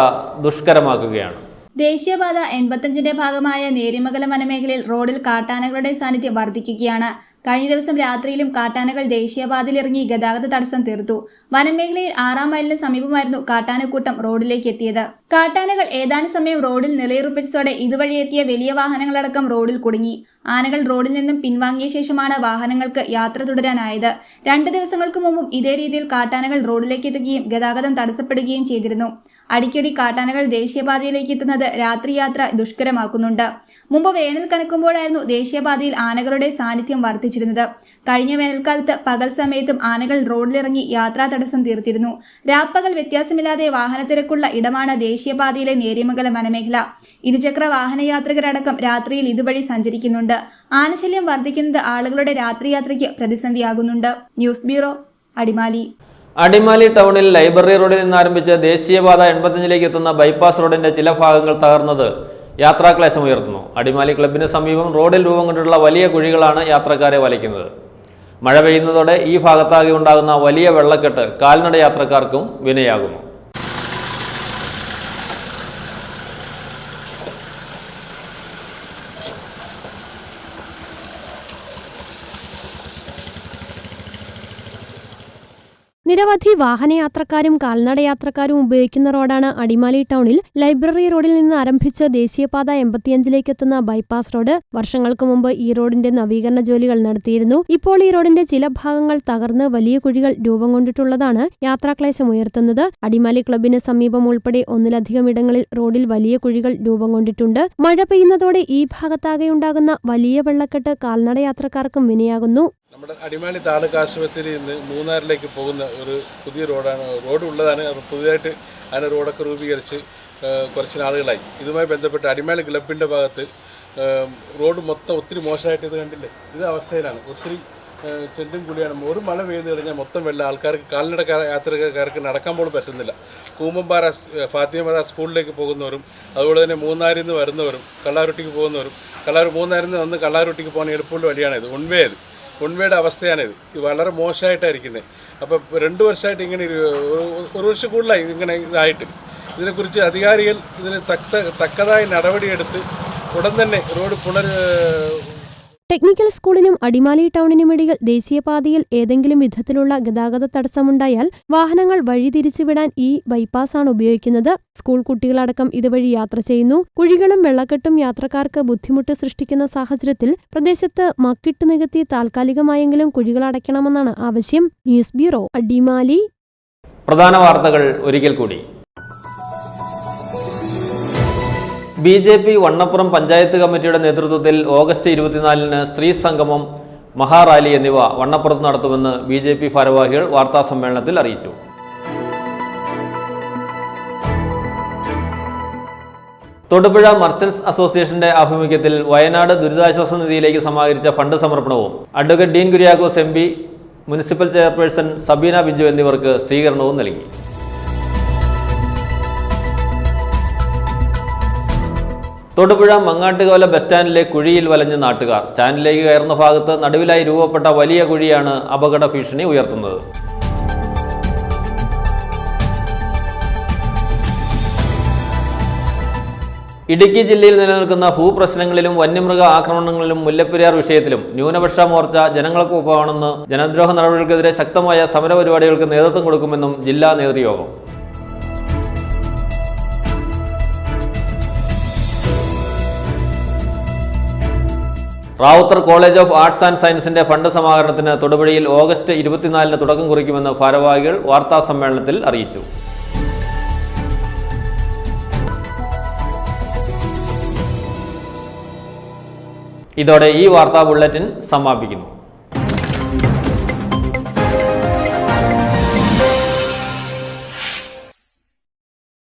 ദുഷ്കരമാക്കുകയാണ്. ദേശീയപാത 85ന്റെ ഭാഗമായ നേര്യമംഗലം വനമേഖലയിൽ റോഡിൽ കാട്ടാനകളുടെ സാന്നിധ്യം വർദ്ധിക്കുകയാണ്. കഴിഞ്ഞ ദിവസം രാത്രിയിലും കാട്ടാനകൾ ദേശീയപാതയിൽ ഇറങ്ങി ഗതാഗത തടസ്സം തീർത്തു. വനമേഖലയിൽ 6-ാം മൈലിന് സമീപമായിരുന്നു കാട്ടാനക്കൂട്ടം റോഡിലേക്ക് എത്തിയത്. കാട്ടാനകൾ ഏതാനും സമയം റോഡിൽ നിലയുറപ്പിച്ചതോടെ ഇതുവഴി എത്തിയ വലിയ വാഹനങ്ങളടക്കം റോഡിൽ കുടുങ്ങി. ആനകൾ റോഡിൽ നിന്നും പിൻവാങ്ങിയ ശേഷമാണ് വാഹനങ്ങൾക്ക് യാത്ര തുടരാനായത്. 2 ദിവസങ്ങൾക്ക് മുമ്പും ഇതേ രീതിയിൽ കാട്ടാനകൾ റോഡിലേക്ക് എത്തുകയും ഗതാഗതം തടസ്സപ്പെടുകയും ചെയ്തിരുന്നു. അടിക്കടി കാട്ടാനകൾ ദേശീയപാതയിലേക്ക് എത്തുന്നത് രാത്രിയാത്ര ദുഷ്കരമാക്കുന്നുണ്ട്. മുമ്പ് വേനൽ കനക്കുമ്പോഴായിരുന്നു ദേശീയപാതയിൽ ആനകളുടെ സാന്നിധ്യം വർദ്ധിച്ചിരുന്നത്. കഴിഞ്ഞ വേനൽക്കാലത്ത് പകൽ സമയത്തും ആനകൾ റോഡിലിറങ്ങി യാത്രാ തടസ്സം തീർത്തിരുന്നു. രാപ്പകൽ വ്യത്യാസമില്ലാതെ വാഹനത്തിരക്കുള്ള ഇടമാണ് ദേശീയപാതയിലെ നേര്യമംഗലം വനമേഖല. ഇരുചക്ര വാഹനയാത്രികരടക്കം രാത്രിയിൽ ഇതുവഴി സഞ്ചരിക്കുന്നുണ്ട്. ആനശല്യം വർദ്ധിക്കുന്നത് ആളുകളുടെ രാത്രിയാത്രയ്ക്ക് പ്രതിസന്ധിയാകുന്നുണ്ട്. News bureau, Adimali. അടിമാലി ടൗണിൽ ലൈബ്രറി റോഡിൽ നിന്ന് ആരംഭിച്ച് ദേശീയപാത 85ലേക്ക് എത്തുന്ന ബൈപ്പാസ് റോഡിന്റെ ചില ഭാഗങ്ങൾ തകർന്നത് യാത്രാക്ലേശം ഉയർത്തുന്നു. അടിമാലി ക്ലബിന് സമീപം റോഡിൽ രൂപം കൊണ്ടിട്ടുള്ള വലിയ കുഴികളാണ് യാത്രക്കാരെ വലയ്ക്കുന്നത്. മഴ പെയ്യുന്നതോടെ ഈ ഭാഗത്താകെ ഉണ്ടാകുന്ന വലിയ വെള്ളക്കെട്ട് കാൽനട യാത്രക്കാർക്കും വിനയാകുന്നു. നിരവധി വാഹനയാത്രക്കാരും കാൽനടയാത്രക്കാരും ഉപയോഗിക്കുന്ന റോഡാണ് അടിമാലി ടൗണിൽ ലൈബ്രറി റോഡിൽ നിന്ന് ആരംഭിച്ച് ദേശീയപാത 85ലേക്ക് എത്തുന്ന ബൈപ്പാസ് റോഡ്. വർഷങ്ങൾക്ക് മുമ്പ് ഈ റോഡിന്റെ നവീകരണ ജോലികൾ നടത്തിയിരുന്നു. ഇപ്പോൾ ഈ റോഡിന്റെ ചില ഭാഗങ്ങൾ തകർന്ന് വലിയ കുഴികൾ രൂപം കൊണ്ടിട്ടുള്ളതാണ് യാത്രാക്ലേശം ഉയർത്തുന്നത്. അടിമാലി ക്ലബിന് സമീപം ഉൾപ്പെടെ ഒന്നിലധികം ഇടങ്ങളിൽ റോഡിൽ വലിയ കുഴികൾ രൂപം കൊണ്ടിട്ടുണ്ട്. മഴ പെയ്യുന്നതോടെ ഈ ഭാഗത്താകെയുണ്ടാകുന്ന വലിയ വെള്ളക്കെട്ട് കാൽനടയാത്രക്കാർക്കും വിനയാകുന്നു. നമ്മുടെ അടിമാലി താലൂക്ക് ആശുപത്രിയിൽ നിന്ന് മൂന്നാറിലേക്ക് പോകുന്ന ഒരു പുതിയ റോഡ് ഉള്ളതാണ്. പുതിയതായിട്ട് അതിന് റോഡൊക്കെ രൂപീകരിച്ച് കുറച്ച് നാളുകളായി. ഇതുമായി ബന്ധപ്പെട്ട് അടിമാലി ക്ലബിൻ്റെ ഭാഗത്ത് റോഡ് മൊത്തം ഒത്തിരി മോശമായിട്ട് ഇത് കണ്ടില്ലേ, ഇത് അവസ്ഥയിലാണ്. ഒത്തിരി ചെണ്ടും കുഴിയാണ്. ഒരു മഴ പെയ്ത് കഴിഞ്ഞാൽ മൊത്തം വെള്ളം. ആൾക്കാർക്ക് യാത്രക്കാർക്ക് നടക്കാൻ പോലും പറ്റുന്നില്ല. കൂമ്പമ്പാറ ഫാത്തിമ സ്കൂളിലേക്ക് പോകുന്നവരും അതുപോലെ തന്നെ മൂന്നാറിൽ നിന്ന് വരുന്നവരും കള്ളാരുട്ടിക്ക് പോകുന്നവരും മൂന്നാറിൽ നിന്ന് വന്ന് കള്ളാരുട്ടിക്ക് പോകുന്ന എളുപ്പമുള്ള വഴിയാണിത്. ഒൺവേയുടെ അവസ്ഥയാണിത്. ഇത് വളരെ മോശമായിട്ടായിരിക്കുന്നത്. അപ്പോൾ 2 വർഷമായിട്ട് ഇങ്ങനെ ഒരു വർഷം കൂടുതലായി ഇങ്ങനെ ഇതായിട്ട്. ഇതിനെക്കുറിച്ച് അധികാരികൾ ഇതിന് തക്കതായ നടപടിയെടുത്ത് ഉടൻ തന്നെ റോഡ് ടെക്നിക്കൽ സ്കൂളിനും അടിമാലി ടൗണിനുമിടയിൽ ദേശീയപാതയിൽ ഏതെങ്കിലും വിധത്തിലുള്ള ഗതാഗത തടസ്സമുണ്ടായാൽ വാഹനങ്ങൾ വഴിതിരിച്ചുവിടാൻ ഈ ബൈപ്പാസാണ് ഉപയോഗിക്കുന്നത്. സ്കൂൾ കുട്ടികളടക്കം ഇതുവഴി യാത്ര ചെയ്യുന്നു. കുഴികളും വെള്ളക്കെട്ടും യാത്രക്കാർക്ക് ബുദ്ധിമുട്ട് സൃഷ്ടിക്കുന്ന സാഹചര്യത്തിൽ പ്രദേശത്ത് മക്കിട്ട് നികത്തി താൽക്കാലികമായെങ്കിലും കുഴികൾ അടയ്ക്കണമെന്നാണ് ആവശ്യം. News bureau, Adimali. പ്രധാന വാർത്തകൾ ഒരിക്കൽ കൂടി. BJP വണ്ണപ്പുറം പഞ്ചായത്ത് കമ്മിറ്റിയുടെ നേതൃത്വത്തിൽ ഓഗസ്റ്റ് 24-ന് സ്ത്രീ സംഗമം, മഹാറാലി എന്നിവ വണ്ണപ്പുറത്ത് നടത്തുമെന്ന് BJP ഭാരവാഹികൾ വാർത്താസമ്മേളനത്തിൽ അറിയിച്ചു. തൊടുപുഴ മർച്ചന്റ്സ് അസോസിയേഷന്റെ ആഭിമുഖ്യത്തിൽ വയനാട് ദുരിതാശ്വാസ നിധിയിലേക്ക് സമാഹരിച്ച ഫണ്ട് സമർപ്പണവും advocate Dean Kuriakose MP, municipal chairperson Sabeena Biju എന്നിവർക്ക് സ്വീകരണവും നൽകി. തൊടുപുഴ മങ്ങാട്ടുകോല ബസ് സ്റ്റാൻഡിലെ കുഴിയിൽ വലഞ്ഞ് നാട്ടുകാർ. സ്റ്റാൻഡിലേക്ക് കയറുന്ന ഭാഗത്ത് നടുവിലായി രൂപപ്പെട്ട വലിയ കുഴിയാണ് അപകട ഭീഷണി ഉയർത്തുന്നത്. ഇടുക്കി ജില്ലയിൽ നിലനിൽക്കുന്ന ഭൂപ്രശ്നങ്ങളിലും വന്യമൃഗ ആക്രമണങ്ങളിലും മുല്ലപ്പെരിയാർ വിഷയത്തിലും ന്യൂനപക്ഷ മോർച്ച ജനങ്ങൾക്കൊപ്പമാണെന്ന് ജനദ്രോഹ നടപടികൾക്കെതിരെ ശക്തമായ സമരപരിപാടികൾക്ക് നേതൃത്വം കൊടുക്കുമെന്നും ജില്ലാ നേതൃയോഗം. Ravuthar college of arts and സയൻസിന്റെ ഫണ്ട് സമാഹരണത്തിന് തൊടുപുഴയിൽ ഓഗസ്റ്റ് 24-ന് തുടക്കം കുറിക്കുമെന്ന് ഭാരവാഹികൾ വാർത്താസമ്മേളനത്തിൽ അറിയിച്ചു. ഇതോടെ ഈ വാർത്താ ബുള്ളറ്റിൻ സമാപിക്കുന്നു.